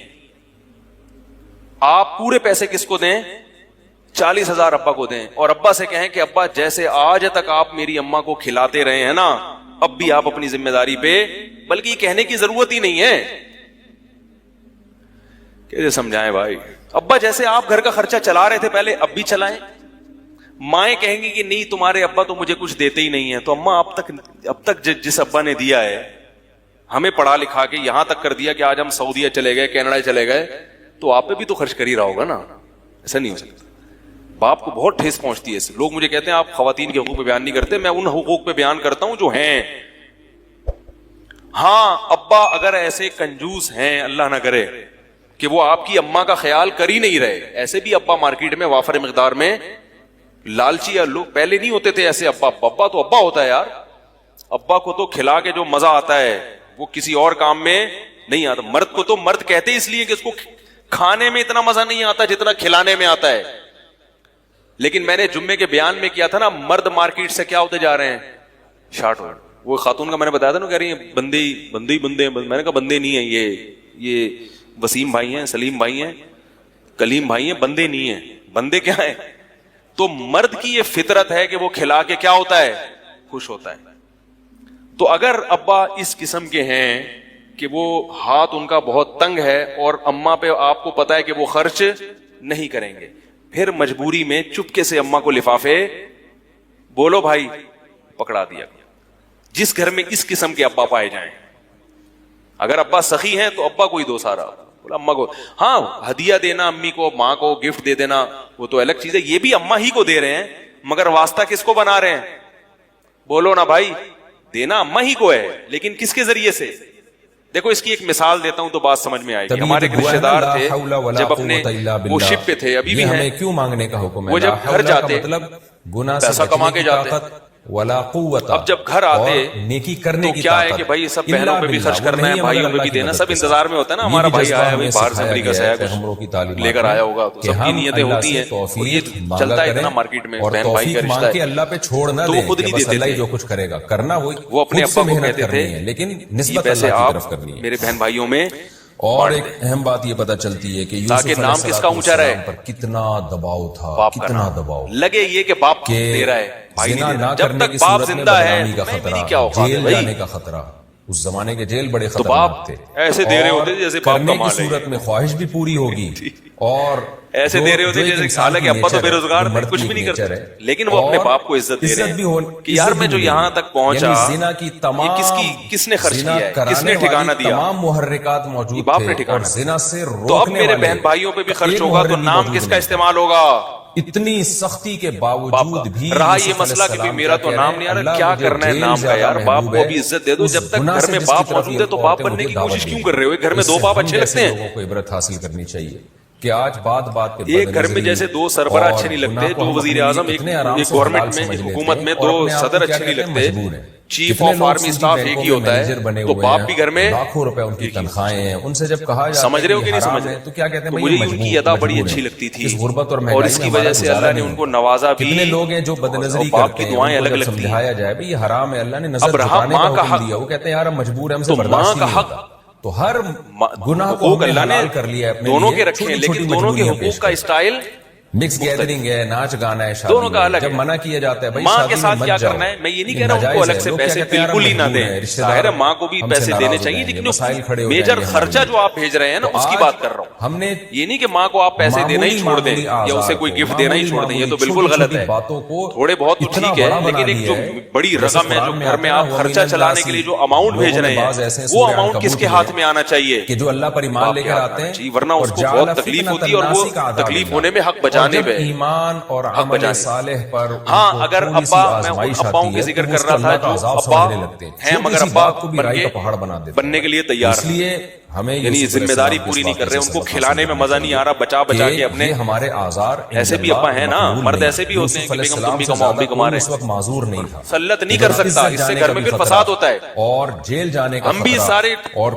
آپ پورے پیسے کس کو دیں؟ 40,000 ابا کو دیں, اور ابا سے کہیں کہ ابا جیسے آج تک آپ میری اماں کو کھلاتے رہے ہیں نا, اب بھی آپ اپنی ذمہ داری پہ, بلکہ یہ کہنے کی ضرورت ہی نہیں ہے. کیسے سمجھائیں بھائی؟ ابا جیسے آپ گھر کا خرچہ چلا رہے تھے پہلے, اب بھی چلائیں. مائیں کہیں گی کہ نہیں تمہارے ابا تو مجھے کچھ دیتے ہی نہیں ہیں. تو اماں اب تک جس ابا نے دیا ہے, ہمیں پڑھا لکھا کے یہاں تک کر دیا کہ آج ہم سعودیہ چلے گئے, کینیڈا چلے گئے, تو آپ پہ بھی تو خرچ کر ہی رہا ہوگا نا. ایسا نہیں ہو سکتا. باپ کو بہت ٹھیس پہنچتی ہے. لوگ مجھے کہتے ہیں آپ خواتین کے حقوق پہ بیان نہیں کرتے. میں ان حقوق پہ بیان کرتا ہوں جو ہیں. ہاں, ابا اگر ایسے کنجوس ہیں, اللہ نہ کرے, کہ وہ آپ کی اماں کا خیال کر ہی نہیں رہے, ایسے بھی ابا مارکیٹ میں وافر مقدار میں لالچی, یا لوگ پہلے نہیں ہوتے تھے ایسے ابا. ابا تو ابا ہوتا ہے یار. ابا کو تو کھلا کے جو مزہ آتا ہے وہ کسی اور کام میں نہیں آتا. مرد کو تو مرد کہتے اس لیے کہ اس کو کھانے میں اتنا مزہ نہیں آتا جتنا کھلانے میں آتا ہے. لیکن میں نے جمعے کے بیان میں کیا تھا نا, مرد مارکیٹ سے کیا ہوتے جا رہے ہیں؟ شارٹ ہو. وہ خاتون کا میں نے بتایا تھا نا, کہہ رہی ہیں بندے. میں نے کہا بندے نہیں ہیں, یہ وسیم بھائی ہیں, سلیم بھائی ہیں, کلیم بھائی ہیں, بندے نہیں ہیں. بندے کیا ہیں؟ تو مرد کی یہ فطرت ہے کہ وہ کھلا کے کیا ہوتا ہے؟ خوش ہوتا ہے. تو اگر ابا اس قسم کے ہیں کہ وہ ہاتھ ان کا بہت تنگ ہے اور اماں پہ آپ کو پتا ہے کہ وہ خرچ نہیں کریں گے, پھر مجبوری میں چپکے سے اماں کو لفافے بولو بھائی پکڑا دیا گیا. جس گھر میں اس قسم کے ابا پائے جائیں, اگر ابا سخی ہیں تو ابا کو ہی دو سارا, بولا اماں کو. ہاں, ہدیہ دینا امی کو, ماں کو گفٹ دے دینا, وہ تو الگ چیز ہے, یہ بھی اماں ہی کو دے رہے ہیں, مگر واسطہ کس کو بنا رہے ہیں؟ بولو نا بھائی, دینا اماں ہی کو ہے, لیکن کس کے ذریعے سے؟ دیکھو اس کی ایک مثال دیتا ہوں تو بات سمجھ میں آئے گی. ہمارے ایک رشتے دار تھے, جب اپنے وہ شپ پہ تھے, ابھی بھی ہیں, کیوں مانگنے کا حکم ہے؟ وہ جب گھر جاتے پیسہ کما کے جاتے, ولا قوت, اب جب گھر آتے نیکی کرنے تو کی کیا ہے کہ بھائی سب بہنوں پہ بھی خرچ کرنا ہے, بھائیوں پہ بھی دینا, سب انتظار میں ہوتا ہے نا, ہمارا بھائی آیا ہے باہر سے امریکہ سے آیا, کچھ لے کر آیا ہوگا, تو سب کی نیتیں ہوتی ہیں, اور یہ چلتا ہے اتنا مارکیٹ میں, بہن بھائی کا رشتہ ہے, اللہ پہ چھوڑ نہ تو وہ خود نہیں دیتے تھے. جو کچھ کرے گا کرنا, وہ اپنے ابا کو کہتے تھے لیکن یہ نسبت پیسے اللہ کی آپ طرف کرنی ہے. میرے بہن بھائیوں میں, اور ایک اہم بات یہ پتہ چلتی ہے کہ تاکہ نام کس کا اونچا رہے, پر کتنا دباؤ تھا, کتنا دباؤ, لگے یہ کہ باپ دے رہا ہے, بھائی نہیں دے رہا. جب تک باپ زندہ ہے میری کیا اوقات ہے جیل جانے کا خطرہ. اس زمانے کے جیل بڑے تو خطرناک باپ تھے, ایسے دے رہے ہوتے جیسے باپ کرنے کما کی لے, صورت میں خواہش بھی پوری ہوگی, اور ایسے دے رہے ہوتے جیسے حالانکہ ابا تو بے روزگار تھے, کچھ بھی نہیں کرتے, لیکن وہ اپنے باپ کو عزت دے رہے ہیں کہ یار میں جو یہاں تک پہنچا, یہ کس نے خرچ کیا ہے, کس نے ٹھکانہ دیا؟ تمام محرکات موجود باپ نے تھے, ٹھکانہ اور زنا سے روکنے تو اب میرے والے بہن بھائیوں پہ بھی خرچ ایک ہوگا تو محرک نام موجود کس کا نہیں. استعمال ہوگا؟ اتنی سختی کے باوجود بھی رہا یہ مسئلہ کہ بھی میرا تو نام نہیں آ رہا, کیا کرنا ہے نام کا یار, باپ کو بھی عزت دے دو. جب تک گھر میں باپ موجود ہے تو باپ بننے کی کوشش کیوں کر رہے ہو؟ گھر میں دو باپ اچھے لگتے ہیں. لوگوں کو عبرت حاصل کرنی چاہیے کہ آج بات بات پہ ایک گھر میں جیسے دو سربراہ اچھے نہیں لگتے, دو وزیر اعظم ایک گورنمنٹ میں, ایک حکومت میں دو صدر اچھے نہیں لگتے, چیف آف آرمی اسٹاف ایک ہی ہوتا ہے تو باپ بھی گھر میں لاکھوں روپے ان کی تنخواہیں ہیں. ان سے جب کہا جاتا سمجھ رہے ہو کہ نہیں سمجھ ہے رہے تو کیا کہتے ہیں مجھے ان کی ادا بڑی اچھی لگتی تھی اور اس کی وجہ سے اللہ نے ان کو نوازا بھی. کتنے لوگ ہیں جو بدنظری باپ کی کرتے ہیں دعائیں ان کو الگ جب لگتی ہیں. سمجھایا جائے بھائی یہ حرام ہے اللہ نے نظر اب رہا جھکانے ماں کا کا حق حکم دیا وہ کہتے ہیں یار ہم مجبور ہیں ہم سے تو برداشت ماں نہیں کا حق ہوتا. تو ہر گناہ کو حقوق ہم نے اللہ نے حلال کر لیا ہے اپنے دونوں لیے. کے رکھے ہیں لیکن دونوں کے حقوق کا اسٹائل مکس گیدرنگ ہے ناچ گانا ہے شادی دونوں کا الگ جب ہے. منع کیا جاتا ہے بھائی ماں شادی کے میں ساتھ مت کیا جاؤ. کرنا ہے میں یہ نہیں کہہ رہا ہوں ان کو ناجائز الگ سے لوگ پیسے کہتے ہیں یار ہم بالکل ہی نہ مجبور دیں. ہیں، رشتہ دار ظاہر ہے ماں کو بھی ہم سے پیسے ناراض دینے ہو چاہیے جائیں گے، لیکن مسائل کھڑے ہو میجر جائیں گے خرچہ ہمارے جو آپ بھیج رہے ہیں نا اس کی آج بات کر رہا ہوں. ہم نے یہ نہیں کہ ماں کو آپ پیسے دینا ہی چھوڑ دیں یا اسے کوئی گفٹ دینا ہی چھوڑ دیں یہ تو بالکل غلط ہے. تھوڑے بہت تو ٹھیک ہے لیکن ایک جو بڑی رقم ہے جو گھر میں آپ خرچہ چلانے کے لیے جو اماؤنٹ بھیج رہے ہیں وہ اماؤنٹ کس کے ہاتھ میں آنا چاہیے کہ جو اللہ پر ایمان لے کر آتے ہیں ورنہ اس کو بہت تکلیف ہوتی ہے اور وہ تکلیف ہونے میں حق بچانے پہ ایمان اور عمل صالح پر ہاں اگر ابا میں اباؤں کی ذکر کر رہا تھا جو ابا ہیں مگر ابا بننے کے لیے تیار اس لیے ہمیں یعنی ذمہ داری پوری نہیں کر رہے ان کو کھلانے میں مزہ نہیں آ رہا بچا بچا کے اپنے ہمارے آزار ایسے بھی ابا ہیں نا مرد ایسے بھی ہوتے ہیں کہ بیگم تم بھی کماؤ بھی کما رہے اس وقت معذور نہیں تھا سلط نہیں کر سکتا اس سے گھر میں پھر فساد ہوتا ہے اور جیل جانے کا ہم بھی سارے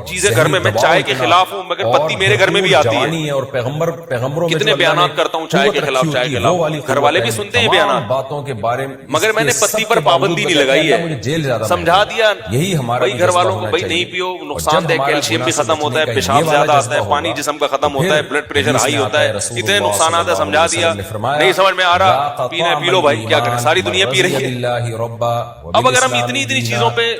چیزیں گھر میں چائے کے خلاف ہوں مگر پتی میرے گھر میں بھی آتی ہے اور پیغمبروں کتنے بیانات کرتا ہوں چائے کے خلاف چائے کے خلاف گھر والے بھی سنتے ہیں بیانات باتوں کے بارے میں مگر میں نے پتی پر پابندی نہیں لگائی ہے سمجھا دیا یہی ہمارا بھائی گھر والوں کو بھائی نہیں پیو نقصان دہ کیلشیم بھی ختم ہوتا ہے پیشاب زیادہ آتا ہے پانی جسم کا ختم ہوتا ہے بلڈ پریشر ہائی ہوتا ہے اتنے نقصانات ہے سمجھا دیا نہیں سمجھ میں آ رہا پینا پی لو بھائی کیا کریں ساری دنیا پی رہی ہے. اب اگر ہم اتنی چیزوں پہ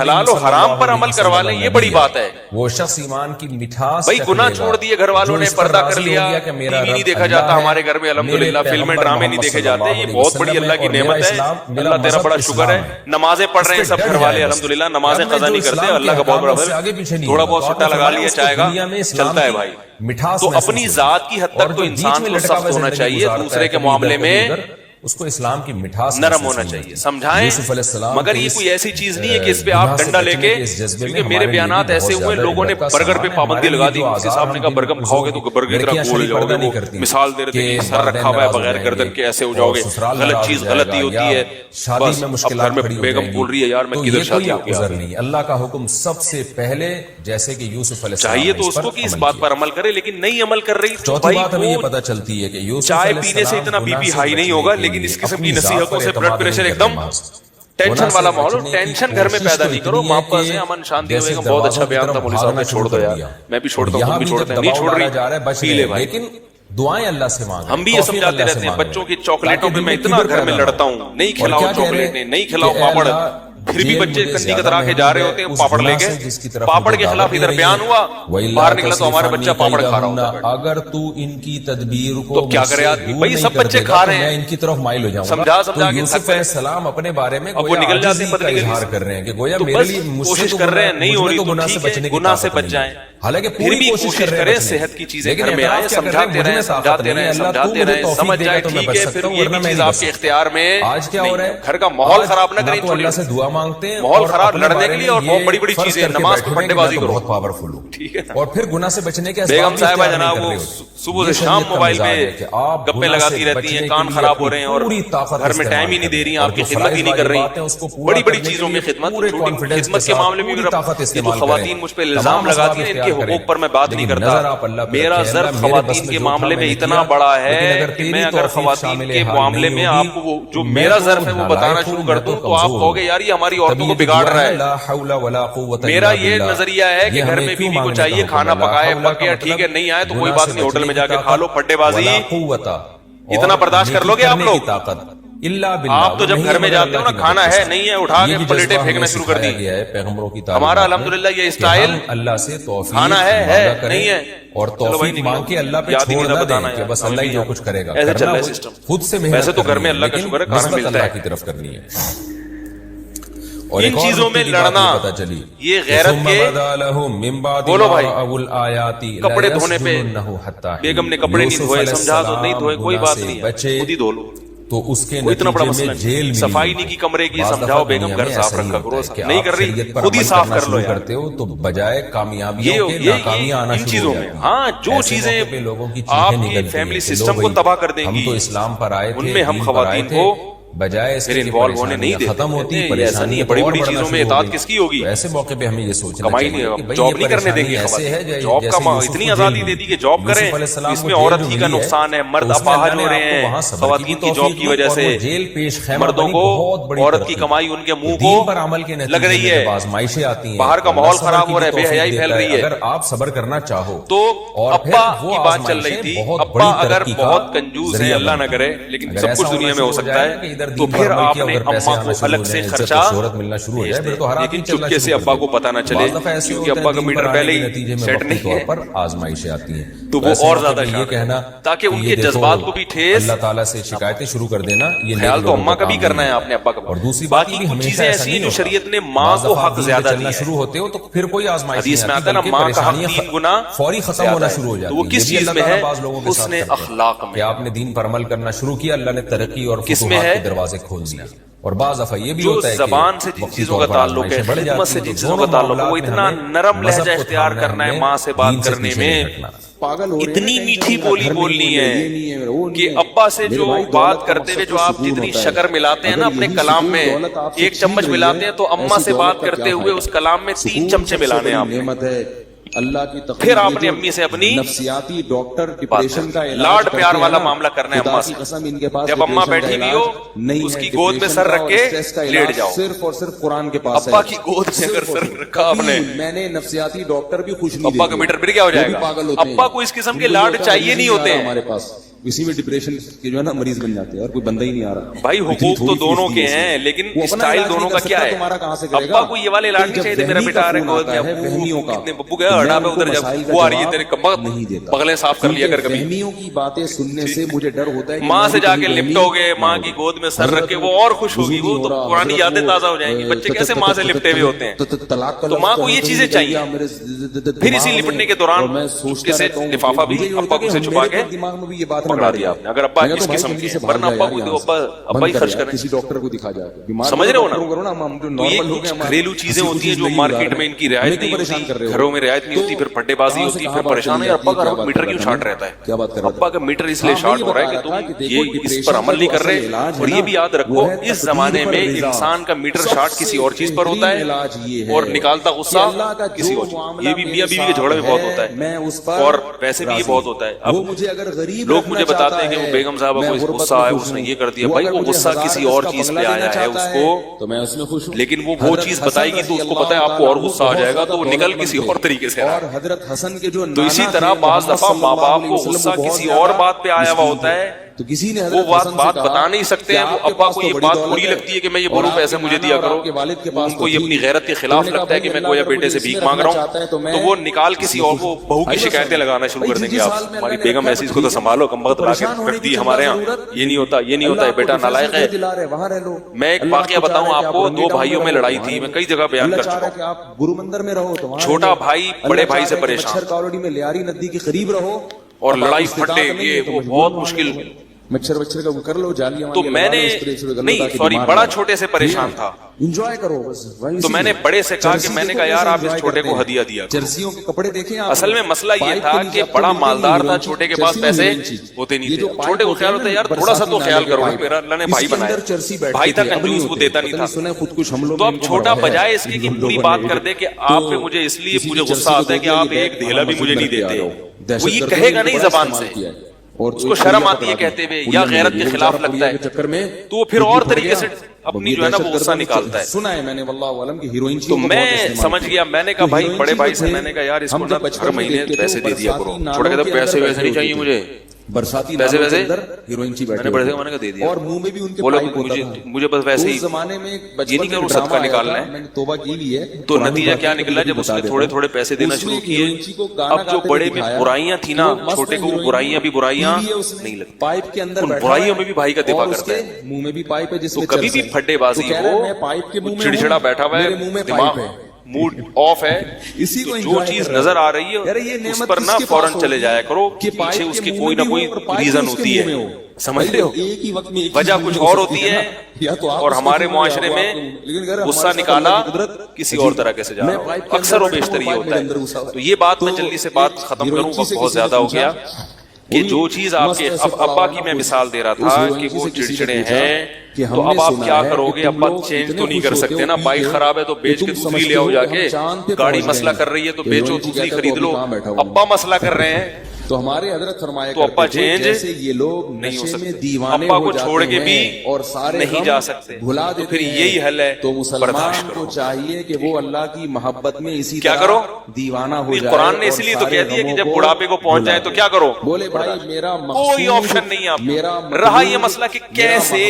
حلال و حرام پر عمل کروا لیں یہ بڑی بات ہے. وہ شخص ایمان کی مٹھاس بھائی گناہ چھوڑ دیے گھر والوں نے پردہ کر لیا ٹی وی نہیں دیکھا جاتا ہمارے گھر میں الحمدللہ فلمیں ڈرامے نہیں دیکھے جاتے یہ بہت بڑی اللہ کی نعمت ہے اللہ تیرا بڑا شکر ہے. نمازیں پڑھ رہے ہیں سب گھر والے الحمدللہ نمازیں قضا نہیں کرتے اللہ کا بہت بڑا فضل تھوڑا بہت سٹا لگا لیا چاہے گا چلتا ہے بھائی. تو اپنی ذات کی حد تک تو انسان کو سخت ہونا چاہیے دوسرے کے معاملے میں اس کو اسلام کی مٹھاس نرم ہونا چاہیے سمجھائیں مگر یہ کوئی ایسی چیز نہیں ہے کہ اس پہ آپ ڈنڈا لے کے کیونکہ میرے بیانات ایسے ہوئے لوگوں نے برگر پہ پابندی لگا دی کسی صاحب نے کہا برگر کھاؤ گے تو برگر کی طرح گول ہو جاؤ گے وہ مثال دے رہے تھے سر رکھا ہوا ہے بغیر گردن کے ایسے ہو جاؤ گے غلط چیز غلطی ہوتی ہے بس اب گھر میں بیگم بول رہی ہے یار میں کدھر شادی ہو گیا. اللہ کا حکم سب سے پہلے جیسے کہ یوسف علیہ السلام چاہیے تو اس کو کہ اس بات پر عمل کرے لیکن نہیں عمل کر رہی. چوتھی بات ہمیں یہ پتہ چلتی ہے کہ چائے پینے سے اتنا بی پی ہائی نہیں ہوگا لیکن اس قسم کی نصیحتوں سے بلڈ پریشر ایک دم ٹینشن والا ماحول ٹینشن گھر میں پیدا نہیں کرو. محبت سے امن شانتی ہوئے گا. بہت اچھا بیان تھا مولوی صاحب نے چھوڑ دو یار میں بھی چھوڑتا ہوں تم بھی چھوڑتے ہیں نہیں چھوڑ رہی پی لے بھائی. لیکن دعائیں اللہ سے مانگیں ہم بھی یہ سمجھاتے رہتے ہیں بچوں کی چاکلیٹوں پہ میں اتنا گھر میں لڑتا ہوں نہیں کھلاؤ چاکلیٹیں نہیں کھلاؤ پاپڑ پھر بھی بچے کنی کترا کے جا رہے ہوتے ہیں پاپڑ لے کے پاپڑ کے خلاف ادھر بیان ہوا باہر نکلا تو ہمارا بچہ پاپڑ کھا رہا ہوتا ہے. اگر تو ان کی تدبیر کو تو کیا کرے آدمی بھائی سب بچے کھا رہے ہیں ان کی طرف مائل ہو جاؤں سمجھا کے یوسف علیہ السلام اپنے بارے میں اب وہ نکل جاتے ہیں اظہار کر رہے ہیں کہ گویا تو میرے لیے کوشش کر رہے ہیں نہیں ہو رہی تو ٹھیک ہے گناہ سے بچ جائیں حالانکہ پھر بھی کوشش کریں صحت کی چیزیں گھر میں آئے سمجھاتے رہیں سمجھ جائے ٹھیک ہے پھر یہ بھی چیز آپ کے اختیار میں آج کیا ہو رہا ہے گھر کا ماحول خراب نہ کریں اللہ سے دعا مانگتے ہیں ماحول خراب لڑنے کے لیے اور بہت بڑی بڑی چیزیں نماز پہ پنڈے بازی کرو بہت پاورفل ہو ٹھیک ہے اور پھر گناہ سے بچنے کے بیگم صاحبہ جناب وہ صبح سے شام موبائل پہ گپے لگاتی رہتی ہیں کان خراب ہو رہے ہیں اور گھر میں ٹائم ہی نہیں دے رہی آپ کی خدمت ہی نہیں کر رہی بڑی بڑی چیزوں میں خدمت کے معاملے میں جو خواتین مجھ پہ الزام لگاتی ہیں ان کے حقوق پر میں بات نہیں کرتا. میرا ظرف خواتین کے معاملے میں اتنا بڑا ہے کہ میں اگر خواتین کے معاملے میں آپ کو جو میرا ظرف ہے وہ بتانا شروع کر دوں تو آپ کہو گے یار یہ ہماری عورتوں کو بگاڑ رہا ہے. میرا یہ نظریہ ہے کہ گھر میں بیوی کو چاہیے کھانا پکائے پکے ٹھیک ہے نہیں آئے تو کوئی بات نہیں ہوٹل میں جا کے کھا لو پھڈے بازی اتنا برداشت کر لو گے آپ لوگ. آپ تو جب گھر میں جاتے ہو نا کھانا ہے نہیں ہے اٹھا کے پلیٹیں پھینکنا شروع کر دی. ہمارا الحمدللہ یہ اسٹائل اللہ سے کھانا ہے نہیں ہے اور توفیق مانگ کے اللہ پہ چھوڑ نہ دیں کہ بس اللہ ہی جو کچھ کرے گا ایسے چل رہا ہے سسٹم. خود سے ویسے تو گھر میں اللہ کا شکر ہے کھانا ملتا ہے کی طرف کرنی ہے. ان چیزوں میں لڑنا یہ غیرت کے بولو بھائی کپڑے دھونے پہ بیگم نے کپڑے نہیں دھوئے سمجھا دو نہیں دھوئے کوئی بات نہیں ہے خود ہی دھو لو تو اس کے اتنا بڑا مسئلہ ہے. صفائی نہیں کی کمرے کی سمجھاؤ بیگم گھر صاف رکھا کرو نہیں کر رہی خود ہی صاف کر لو کرتے ہو تو بجائے کامیابیوں کے ناکامیاں آنا ان چیزوں میں ہاں جو چیزیں آپ کی فیملی سسٹم کو تباہ کر دیں گی ہم تو اسلام پر آئے تھے ان میں ہم خواتین کو بجائے اس پھر کے انوالو ہونے نہیں دیتے. ختم ہوتی ایسا نہیں پریشانی ہے. بڑی بڑی چیزوں میں اطاعت کس کی ہوگی؟ ایسے موقع پہ ہمیں یہ سوچنا کمائی چاہیے نہیں، کہ بھئی جاب یہ نہیں کرنے دیں گے پریشانی ایسے ہے خواتین. جاب جیسے کا یوسف اتنی کو آزادی جیل دے دی کہ جاب یوسف کریں، علیہ السلام اس کو میں جیل عورت جو ہی کا ملی نقصان ہے. تو مرد اس میں اپاہج اللہ ہو نے رہے آپ کو وہاں ہیں صبر خواتین کی جاب توفیق کی دی وجہ اور سے. وہ جیل پیش خیمہ مردوں بنی کو بہت بڑی عورت کی ترقی. کمائی ان کے منہ دین پر کو عمل کے لگ نتیجے رہی میں ہے. جب آزمائشیں آتی ہیں باہر کا تو اللہ ماحول صبر خراب کی ہو رہا ہے، بھی بے توفیق حیائی پھیل دیتا ہے. رہی ہے. اگر آپ صبر کرنا چاہو تو اور پھر ابا وہ کی بات چل رہی آزمائشیں تھی. بہت ابا بڑی اگر ترقی کا بہت کنجوس ہیں، ذریعہ اللہ نہ بنتی کرے، ہیں. لیکن اگر سب ایسا کچھ ہونا دنیا میں شروع ہو ہو سکتا جائے نا کہ ہے، ادھر تو دین پر پھر عمل آپ کیا نے ادھر پیسے اما آنا کو شروع ہو الگ سے جائیں، عزت خرچہ اور شہرت ملنا شروع ہو بھیج جائے دیں. پھر تو حرام ہی لیکن چلنا چپکے شروع سے کر ابا دیں. کو پتہ نہ چلے بعض دفعہ ایسے کیونکہ ہوتا ہے ابا کا دین پر میٹر آنے پہلے کے ہی نتیجے میں سیٹ وقتی نہیں طور ہے، پر آزمائشیں آتی ہیں. تو وہ ایسے اور موقع زیادہ پہ یہ شان کہنا تاکہ ان کہ کے یہ دیکھو جذبات کو بھی ٹھیس. اللہ تعالیٰ سے شکایتیں شروع کر دینا یہ خیال نیک تو لوگوں اما کا کا بھی کام کرنا نہیں ہے ہے. آپ نے ابا کا. اور دوسری بات باقی یہ بھی کچھ ہمیشہ چیزیں ایسا ایسی ہیں نہیں جو ہوتا. شریعت نے ماں بعض کو دفعہ حق دین پہ زیادہ چلنا دیا ہے. شروع ہوتے ہو تو پھر کوئی آزمائش حدیث نہیں میں آتی آتا ہے نا، بلکہ ماں کا حق پریشانیاں 3 گنا فوری ختم زیادہ ہونا ہے. شروع ہو تو جاتی وہ ہیں. کس یہ بھی چیز اللہ میں تعالیٰ ہے؟ بعض لوگوں کے ساتھ حسن کرتے ہیں اخلاق میں. کہ آپ نے دین پر عمل کرنا شروع کیا، اللہ نے ترقی اور کس میں فتوحات ہے؟ کے دروازے کھول دیے. اور بعض دفعہ یہ بھی جو ہوتا ہے زبان سے کہ جن وقتی چیزوں طور کا پر تعلق ہے، آزمائشیں بڑھ خدمت جاتی سے ہیں. جن تو چیزوں کا دونوں تعلق ہے، وہ معاملات میں اتنا ہمیں نرم لہجہ مذہب کو اختیار تھامنا کرنا ہے ہم نے ماں سے بات دین سے کرنے پیچھے میں. نہیں ہٹنا. پاگل ہو رہے ہیں اتنی نا، میٹھی ٹینشن بولی گھر بولنی نہیں ہے یہ نہیں ہے وہ نہیں کہ ہے. ابا سے میرے جو بھائی بات دولت کا کرتے ہوئے مقصد جو تو آپ سکون جتنی ہوتا ہے. شکر ملاتے ہیں نا اگر اپنے یہی کلام سکون میں، دولت آپ سے 1 چھین چمچ رہی ملاتے ہیں تو اما ایسی سے دولت بات کا کرتے کیا ہوئے فائدہ؟ اس کلام میں 3 سکون چمچے سب سے ملانے بڑی آپ نے. نعمت ہے اللہ کی تخلیق. پھر آپ یہ نے جو امی سے اپنی نفسیاتی ڈاکٹر بات ڈپریشن کا کرنی. علاج لاڈ کرتے پیار ہیں والا نا، معاملہ کرنا ہے خدا اما کی سے. قسم ان کے پاس جب اما ڈپریشن کا بیٹھی ہوئی علاج ہو نہیں اس ہے. کی گود میں ڈپریشن سر کا رکھ اور کے اسٹریس کا لیٹ علاج جاؤ. صرف اور صرف قرآن کے پاس ہے. ابا کی گود میں اگر صرف اور سر صرف. رکھا آپ نے، کبھی میں نے نفسیاتی ڈاکٹر بھی خوش نہیں ابا کا دیکھے. میٹر پھر کیا ہو وہ جائے بھی گا؟ پاگل ہوتے ہیں. ابا کو اس قسم کے ان کو لاڈ یہ ہوتا ہے چاہیے مریض نہیں آ ہوتے رہا ہیں. ہمارے پاس اسی میں ڈپریشن کے جو ہے نا مریض بن جاتے ہیں اور کوئی بندہ ہی نہیں آ رہا. بھائی اتنی حقوق تو تھوڑی دونوں فیس دی کے ہے اس میں. ہیں، لیکن وہ اپنا اسٹائل علاج دونوں نہیں کا کر کیا سکتا، ہے؟ تمہارا کہاں سے کرے گا؟ ابا کو یہ والے علاج نہیں جب چاہیے تھے، میرا ذہنی بیٹا کا آ رہا ہے فون گود آتا میں، ہے فہمیوں کا، کتنے ببو گیا میں ڈابے ان کو ادھر، جب مسائل کا وہ آ رہی ہے جواب تیرے نہیں دیتا. بغلیں صاف کر لیا کر کبھی. فہمیوں کی باتیں سننے سے مجھے ڈر ہوتا ہے کہ ماں میں سے بھی جا کہیں کے وہمی لپٹو گے، نہ ماں ہو کی جاؤں. گود میں سر رکھ کے، حضرت وہ اور خوش ہوگی، وضو وہ نہیں تو ہو رہا، پرانی حضرت یادیں وہ تازہ ہو جائیں گی. بچے کیسے ماں سے لپٹے ہوئے ہوتے ہیں؟ طلاق کا تو ماں کو یہ چیزیں چاہیے. پھر اسی لپٹنے کے دوران چپکے سے لفافہ بھی ابا کو سے چھپا کے دماغ میں بھی یہ بات پکڑا دیا آپ نے. اگر ابا اس قسم کے ہیں، ورنہ ابا کو دو، ابا ہی خرچ کریں. کسی ڈاکٹر کو دکھا جا. سمجھ رہے ہو نا؟ تو یہ کچھ گھریلو چیزیں ہوتی ہیں جو مارکیٹ میں ان کی رعایت نہیں ہوتی، گھروں میں رعایت نہیں ہوتی، پھر پھڈے بازی ہوتی ہے، پھر پریشان ہے. ابا کا میٹر کیوں چھاٹ رہتا ہے؟ ابا کا میٹر اس لیے شارٹ ہو رہا ہے کہ تم یہ اس پر عمل نہیں کر رہے. اور یہ بھی یاد رکھو، اس زمانے میں انسان کا میٹر شارٹ کسی اور چیز پر ہوتا ہے اور نکالتا غصہ کسی اور چیز. یہ بھی میاں بیوی کے جھگڑے میں بہت ہوتا ہے، اور ویسے بھی یہ بہت ہوتا ہے. اب لوگ مجھے بتاتے ہیں کہ وہ بیگم صاحبہ کو غصہ آیا، اس نے یہ کر دیا. بھائی وہ غصہ کسی اور چیز پہ آیا ہے اس کو، تو میں اس میں خوش ہوں. لیکن وہ چیز بتائے گی تو اس کو پتا ہے آپ کو اور غصہ آ جائے گا، تو وہ نکل کسی اور طریقے سے آئے. اور حضرت حسن کے جو تو اسی طرح بعض دفعہ ماں باپ کو غصہ کسی اور بات پہ آیا ہوا ہوتا ہے، تو کسی نے وہ بات بتا نہیں سکتے ہیں. وہ ابا کو یہ بات بری لگتی ہے کہ میں یہ بولوں پیسے مجھے دیا کرو، ان کو یہ اپنی غیرت کے خلاف لگتا ہے کہ میں گویا بیٹے سے بھیک مانگ رہا ہوں، تو وہ نکال کسی اور کو بہو کی شکایتیں لگانا شروع کر دیں گے. آپ ہماری بیگم ایسی، اس کو تو سنبھالو، کم وقت لا کے رکھتی ہے ہمارے ہاں، یہ نہیں ہوتا، یہ نہیں ہوتا ہے، بیٹا نالائق ہے. میں ایک واقعہ بتاؤں آپ کو، 2 بھائیوں میں لڑائی تھی، میں کئی جگہ بیان کر چکا ہوں. آپ گرو مندر میں رہو، چھوٹا بھائی بڑے بھائی سے پریشان، مچھر کالونی میں لیاری ندی کے قریب رہو، اور لڑائی پھٹے، یہ وہ بہت مشکل. مچھر کا کر لو جالیاں. تو میں نے نہیں، سوری، بڑا چھوٹے سے پریشان تھا، انجوائے کرو بس. تو میں نے بڑے سے کہا کہ میں نے کہا یار آپ اس چھوٹے کو ہدیہ دیا. جرسیوں کے کپڑے دیکھیں آپ. اصل میں مسئلہ یہ تھا کہ بڑا مالدار تھا، چھوٹے کے پاس پیسے ہوتے نہیں تھے. چھوٹے کو خیال ہوتا ہے یار تھوڑا سا تو خیال کرو، میرا اللہ نے بھائی بنایا، بھائی تھا کنجوس، وہ دیتا نہیں تھا. تو اب چھوٹا بجائے اس کی کہ پوری بات کر دے کہ آپ پہ مجھے اس لیے مجھے غصہ آتا ہے کہ آپ ایک دھیلا بھی مجھے نہیں دیتے، وہ یہ کہے گا نہیں زبان سے، اس کو شرم آتی ہے کہتے ہوئے یا غیرت کے خلاف لگتا ہے، تو وہ پھر اور طریقے سے اپنی جو ہے نا وہ غصہ نکالتا ہے. سنا ہے میں نے واللہ عالم کی ہیروئن. تو میں سمجھ گیا، میں نے کہا بھائی بڑے بھائی سے میں نے کہا یار اس کو نا ہر مہینے پیسے دے دیا کرو. چھوٹا کہتا پیسے ویسے نہیں چاہیے مجھے، برساتی پیسے ویسے ہیروئن چی میں نے بڑے سے میں نے کہا دے دیا، اور منہ میں بھی ان کے بولو پائپ ہوتا تھا. مجھے بس ویسے ہی زمانے میں یہ نہیں کہ صدقہ نکالنا ہے. میں نے توبہ کی بھی ہے. تو نتیجہ کیا نکلا، جب اس نے تھوڑے تھوڑے پیسے دینا شروع کیے، اب جو بڑے میں برائیاں تھی نا، چھوٹے کو وہ برائیاں بھی برائیاں نہیں لگتی. پائپ کے اندر ان برائیوں میں بھی بھائی کا دفاع کرتا ہے. منہ میں بھی پائپ ہے، جس تو میں کبھی بھی پھڈے بازی ہو، چڑچڑا بیٹھا ہوا ہے، دماغ موڈ آف ہے، جو چیز نظر آ رہی ہے اس پر نہ فوراً چلے جایا کرو، پیچھے اس کی کوئی نہ کوئی ریزن ہوتی ہے، سمجھ رہے ہو، وجہ کچھ اور ہوتی ہے. اور ہمارے معاشرے میں غصہ نکالا کسی اور طرح سے جا رہا ہوں، اکثر و بیشتر یہ ہوتا ہے. تو یہ بات میں جلدی سے بات ختم کروں، وقت بہت زیادہ ہو گیا. کہ جو چیز آپ کے اب ابا کی میں مثال دے رہا تھا کہ وہ چڑچڑے ہیں تو اب آپ کیا کرو گے؟ ابا چینج تو نہیں کر سکتے نا، بائک خراب ہے تو بیچ کے دوسری لے آؤ، جا کے گاڑی مسئلہ کر رہی ہے تو بیچو دوسری خرید لو، ابا مسئلہ کر رہے ہیں تو ہمارے حضرت فرمایا تو ابا چینج جیسے یہ لوگ نہیں ہو نشے میں سکتے، دیوانے ابا ہو کو جاتے چھوڑ کے بھی ہیں اور سارے نہیں غم جا سکتے، بھلا تو دیتے پھر ہیں، یہی حل ہے، تو مسلمان برداشت کو کرو۔ چاہیے کہ وہ اللہ کی محبت میں اسی کیا طرح کرو؟ دیوانہ ہو جائے۔ قرآن نے اس لیے تو کہہ دیا کہ جب بڑھاپے کو پہنچ جائے تو کیا کرو؟ بولے بھائی میرا کوئی آپشن نہیں ہے آپ کو۔ رہا یہ مسئلہ کہ کیسے،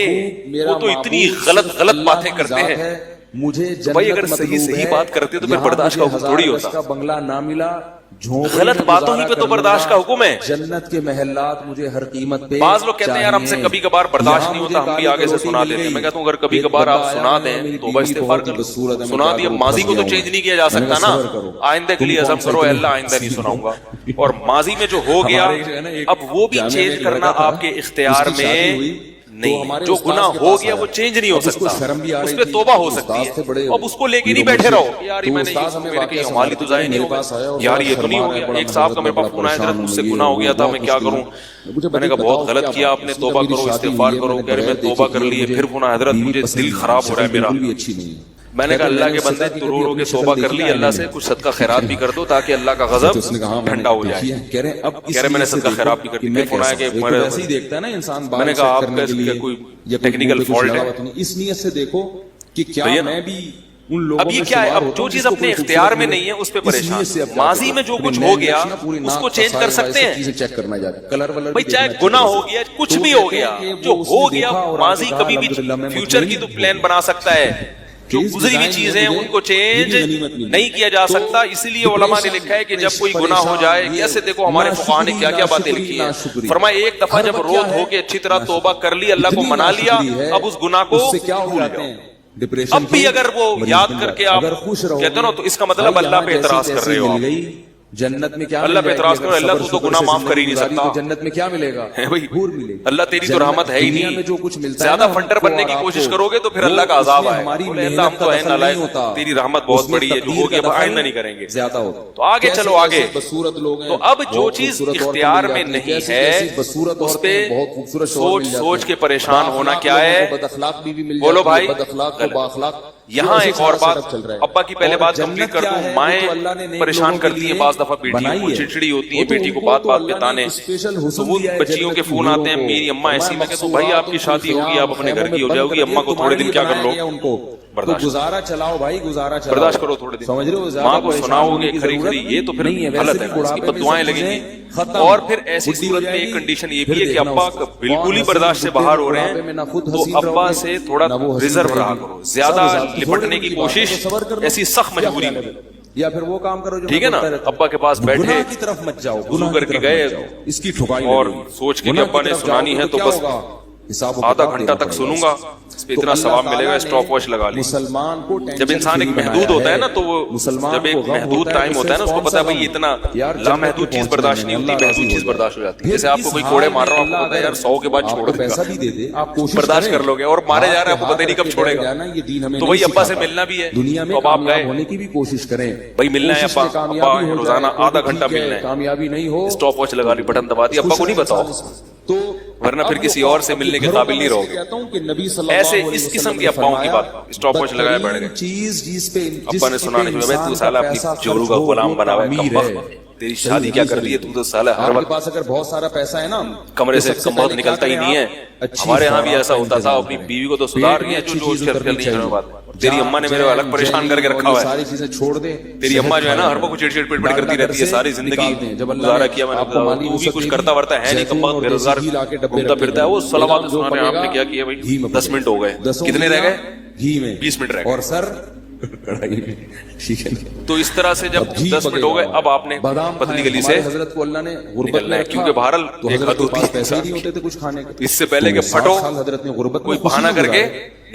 وہ تو اتنی غلط باتیں کرتے ہیں، مجھے بھائی اگر صحیح بات کرتے تو پھر برداشت کا حکم تھوڑی ہوتا۔ بنگلہ نہ ملا، غلط باتوں ہی پہ تو برداشت کا حکم ہے۔ جنت کے محلات مجھے ہر قیمت پہ۔ بعض لوگ کہتے ہیں یار ہم سے کبھی کبھار برداشت نہیں ہوتا، ہم بھی آگے سے سنا دیتے ہیں۔ میں کہتا ہوں اگر کبھی کبھار آپ سنا دیں تو بس استغفار کر لو، سنا دیا، ماضی کو تو چینج نہیں کیا جا سکتا نا، آئندہ کے لیے عزم کرو اللہ آئندہ نہیں سناؤں گا، اور ماضی میں جو ہو گیا اب وہ بھی چینج کرنا آپ کے اختیار میں نہیں، جو گناہ ہو گیا وہ چینج نہیں ہو سکتا، اس پہ توبہ ہو سکتی ہے، اب اس کو لے کے نہیں بیٹھے رہو یار میں نے میرے کہیں ہمالی تو ضائع نہیں ہو گیا، یار یہ تو نہیں ہو گیا۔ ایک صاحب کا میرے پاس فون آیا، حضرت مجھ سے گناہ ہو گیا تھا میں کیا کروں؟ میں نے کہا بہت غلط کیا آپ نے، توبہ کرو استغفار کرو۔ کہہ رہے میں توبہ کر لیے، پھر فون آیا حضرت مجھے دل خراب ہو رہا ہے میرا۔ میں نے کہا اللہ کے بندے تو رو رو کے توبہ کر لی، اللہ سے کچھ صدقہ خیرات بھی کر دو تاکہ اللہ کا غضب ٹھنڈا ہو جائے۔ کہہ رہے میں نے صدقہ خیرات بھی کر دی، پھر فون آیا کہ میں نے کہا آپ کا کوئی ٹیکنیکل فالٹ ہے، اس نیت سے دیکھو کہ کیا میں بھی ان لوگوں اب یہ کیا ہے، اب جو چیز اپنے اختیار میں نہیں ہے اس پہ پریشان۔ ماضی میں جو کچھ ہو گیا اس کو چینج کر سکتے ہیں چیک کرنا کلر بھائی، چاہے گناہ ہو گیا کچھ بھی ہو گیا، جو ہو گیا ماضی کبھی بھی فیوچر کی تو پلان بنا سکتا ہے، جو گزری ہوئی چیزیں ہیں ان کو چینج نہیں کیا جا سکتا۔ اسی لیے علماء نے لکھا ہے کہ جب کوئی گناہ ہو جائے، کیسے دیکھو ہمارے فقہاء نے کیا کیا باتیں لکھی ہیں، فرمایا ایک دفعہ جب روز ہو کے اچھی طرح توبہ کر لی، اللہ کو منا لیا، اب اس گناہ کو بھول جاؤ۔ اب بھی اگر وہ یاد کر کے آپ کہتے ہو تو اس کا مطلب اللہ پہ اعتراض کر رہے ہو، جنت میں کیا اللہ پہ اعتراض کرو، اللہ تو گناہ معاف کر ہی نہیں سکتا، جنت میں کیا ملے گا؟ اللہ تیری تو رحمت ہے ہی نہیں، زیادہ فنڈر بننے کی کوشش کرو گے تو پھر اللہ کا عذاب آئے، اللہ ہم تو ہیں نالائق، تیری رحمت بہت بڑی ہے، جو ہو گیا آئندہ نہیں کریں گے زیادہ ہو، تو آگے چلو آگے۔ تو اب جو چیز اختیار میں نہیں ہے اس پہ سوچ سوچ کے پریشان ہونا کیا ہے؟ بولو بھائی۔ یہاں ایک اور بات، ابا کی پہلے بات کمپلیٹ کر دوں، مائیں پریشان کرتی ہیں بعض دفعہ بیٹی کو، چڑچڑی ہوتی ہے بیٹی کو بات بات پہ تانے، تو وہ بچیوں کے فون آتے ہیں میری اماں ایسی، میں کہتا ہوں بھائی آپ کی شادی ہوگی آپ اپنے گھر کی ہو جاؤ گی، اماں کو تھوڑے دن کیا کر لو برداشت، گزارا چلاؤ بھائی، گزارا چلاؤ، برداشت کرو تھوڑے دن، سمجھ رہے ہو؟ ماں کو سناؤ گے کھری کھری، یہ تو پھر غلط ہے، اس کی بددعائیں لگیں گی۔ اور پھر ایسی صورت میں ایک کنڈیشن یہ بھی ہے کہ ابا بالکل ہی برداشت سے باہر ہو رہے ہیں تو ابا سے تھوڑا ریزرو رہا کرو، زیادہ لپٹنے کی کوشش ایسی سخت مجبوری میں، یا پھر وہ کام کرو ٹھیک ہے نا، ابا کے پاس بیٹھے کی طرف مت جاؤ، وضو کر کے گئے اس کی ٹھکائی اور سوچ کے کہ ابا نے سنانی ہے تو بس آدھا گھنٹہ تک سنوں گا، اس پہ اتنا ثواب ملے گا، اسٹاپ واچ لگا لی۔ مسلمان کو جب انسان ایک محدود ہوتا ہے نا تو وہ جب ایک محدود ٹائم ہوتا ہے نا اس کو پتا ہے بھائی اتنا لامحدود چیز برداشت نہیں ہوتی، محدود چیز برداشت ہو جاتی ہے۔ جیسے آپ کو کوئی کوڑے مار رہا ہوں، آپ کو پتا ہے یار 100 کے بعد چھوڑ دے گا، برداشت کر لو گے، اور مارے جا رہا ہے آپ کو پتہ نہیں کب چھوڑے گا، تو وہی ابا سے ملنا بھی ہے، دنیا میں اب آپ گئے ہونے کی بھی کوشش کریں بھائی ملنا ہے ابا، ابا روزانہ آدھا گھنٹہ ملنا ہے، کامیابی نہیں ہو اسٹاپ واچ لگا لی، بٹن دبا دی، ابا کو نہیں بتاؤ تو ورنہ پھر کسی اور سے ملنے کے قابل نہیں رہو گے۔ ایسے اس قسم کی افواہوں کی بات، اسٹاپ واچ لگائے بیٹھ گئے، ابا نے سنا نہیں، بھائی تو سالہ اپنی جورو کا غلام بنا ہوا ہے، کم وقت تیری شادی کیا کر دی ہے، تو سالہ ہر وقت پاس اگر بہت سارا پیسہ ہے نا کمرے سے کم وقت نکلتا ہی نہیں ہے۔ ہمارے ہاں بھی ایسا ہوتا تھا، اپنی بیوی کو تو سدھار رہی ہے جو نہیں ہے بات، تیری اماں نے میرے الگ پریشان کر کے رکھا ہوا ہے، ساری چیزیں چھوڑ دے، تیری اماں جو ہے نا ہر وقت چڑ چڑ پٹ پٹ کرتی رہتی ہے، ساری زندگی گزارا کیا میں نے، تو بھی کچھ کرتا ورتا ہے نہیں، کم وقت بے روزگار گھومتا پھرتا ہے، وہ صلوات سنا رہے ہیں آپ نے کیا کیا بھائی، 10 منٹ ہو گئے، کتنے رہ گئے؟ گھی میں 20 منٹ رہ گئے، اور سر تو اس طرح سے جب 10 منٹ ہو گئے اب آپ نے پتلی گلی سے حضرت کو اللہ نے نکلنا ہے، کیونکہ بہرحال ایک حد ہوتی ہے، پیسے نہیں ہوتے تھے کچھ کھانے کے، اس سے پہلے کہ پھٹو حضرت نے غربت کوئی بہانہ کر کے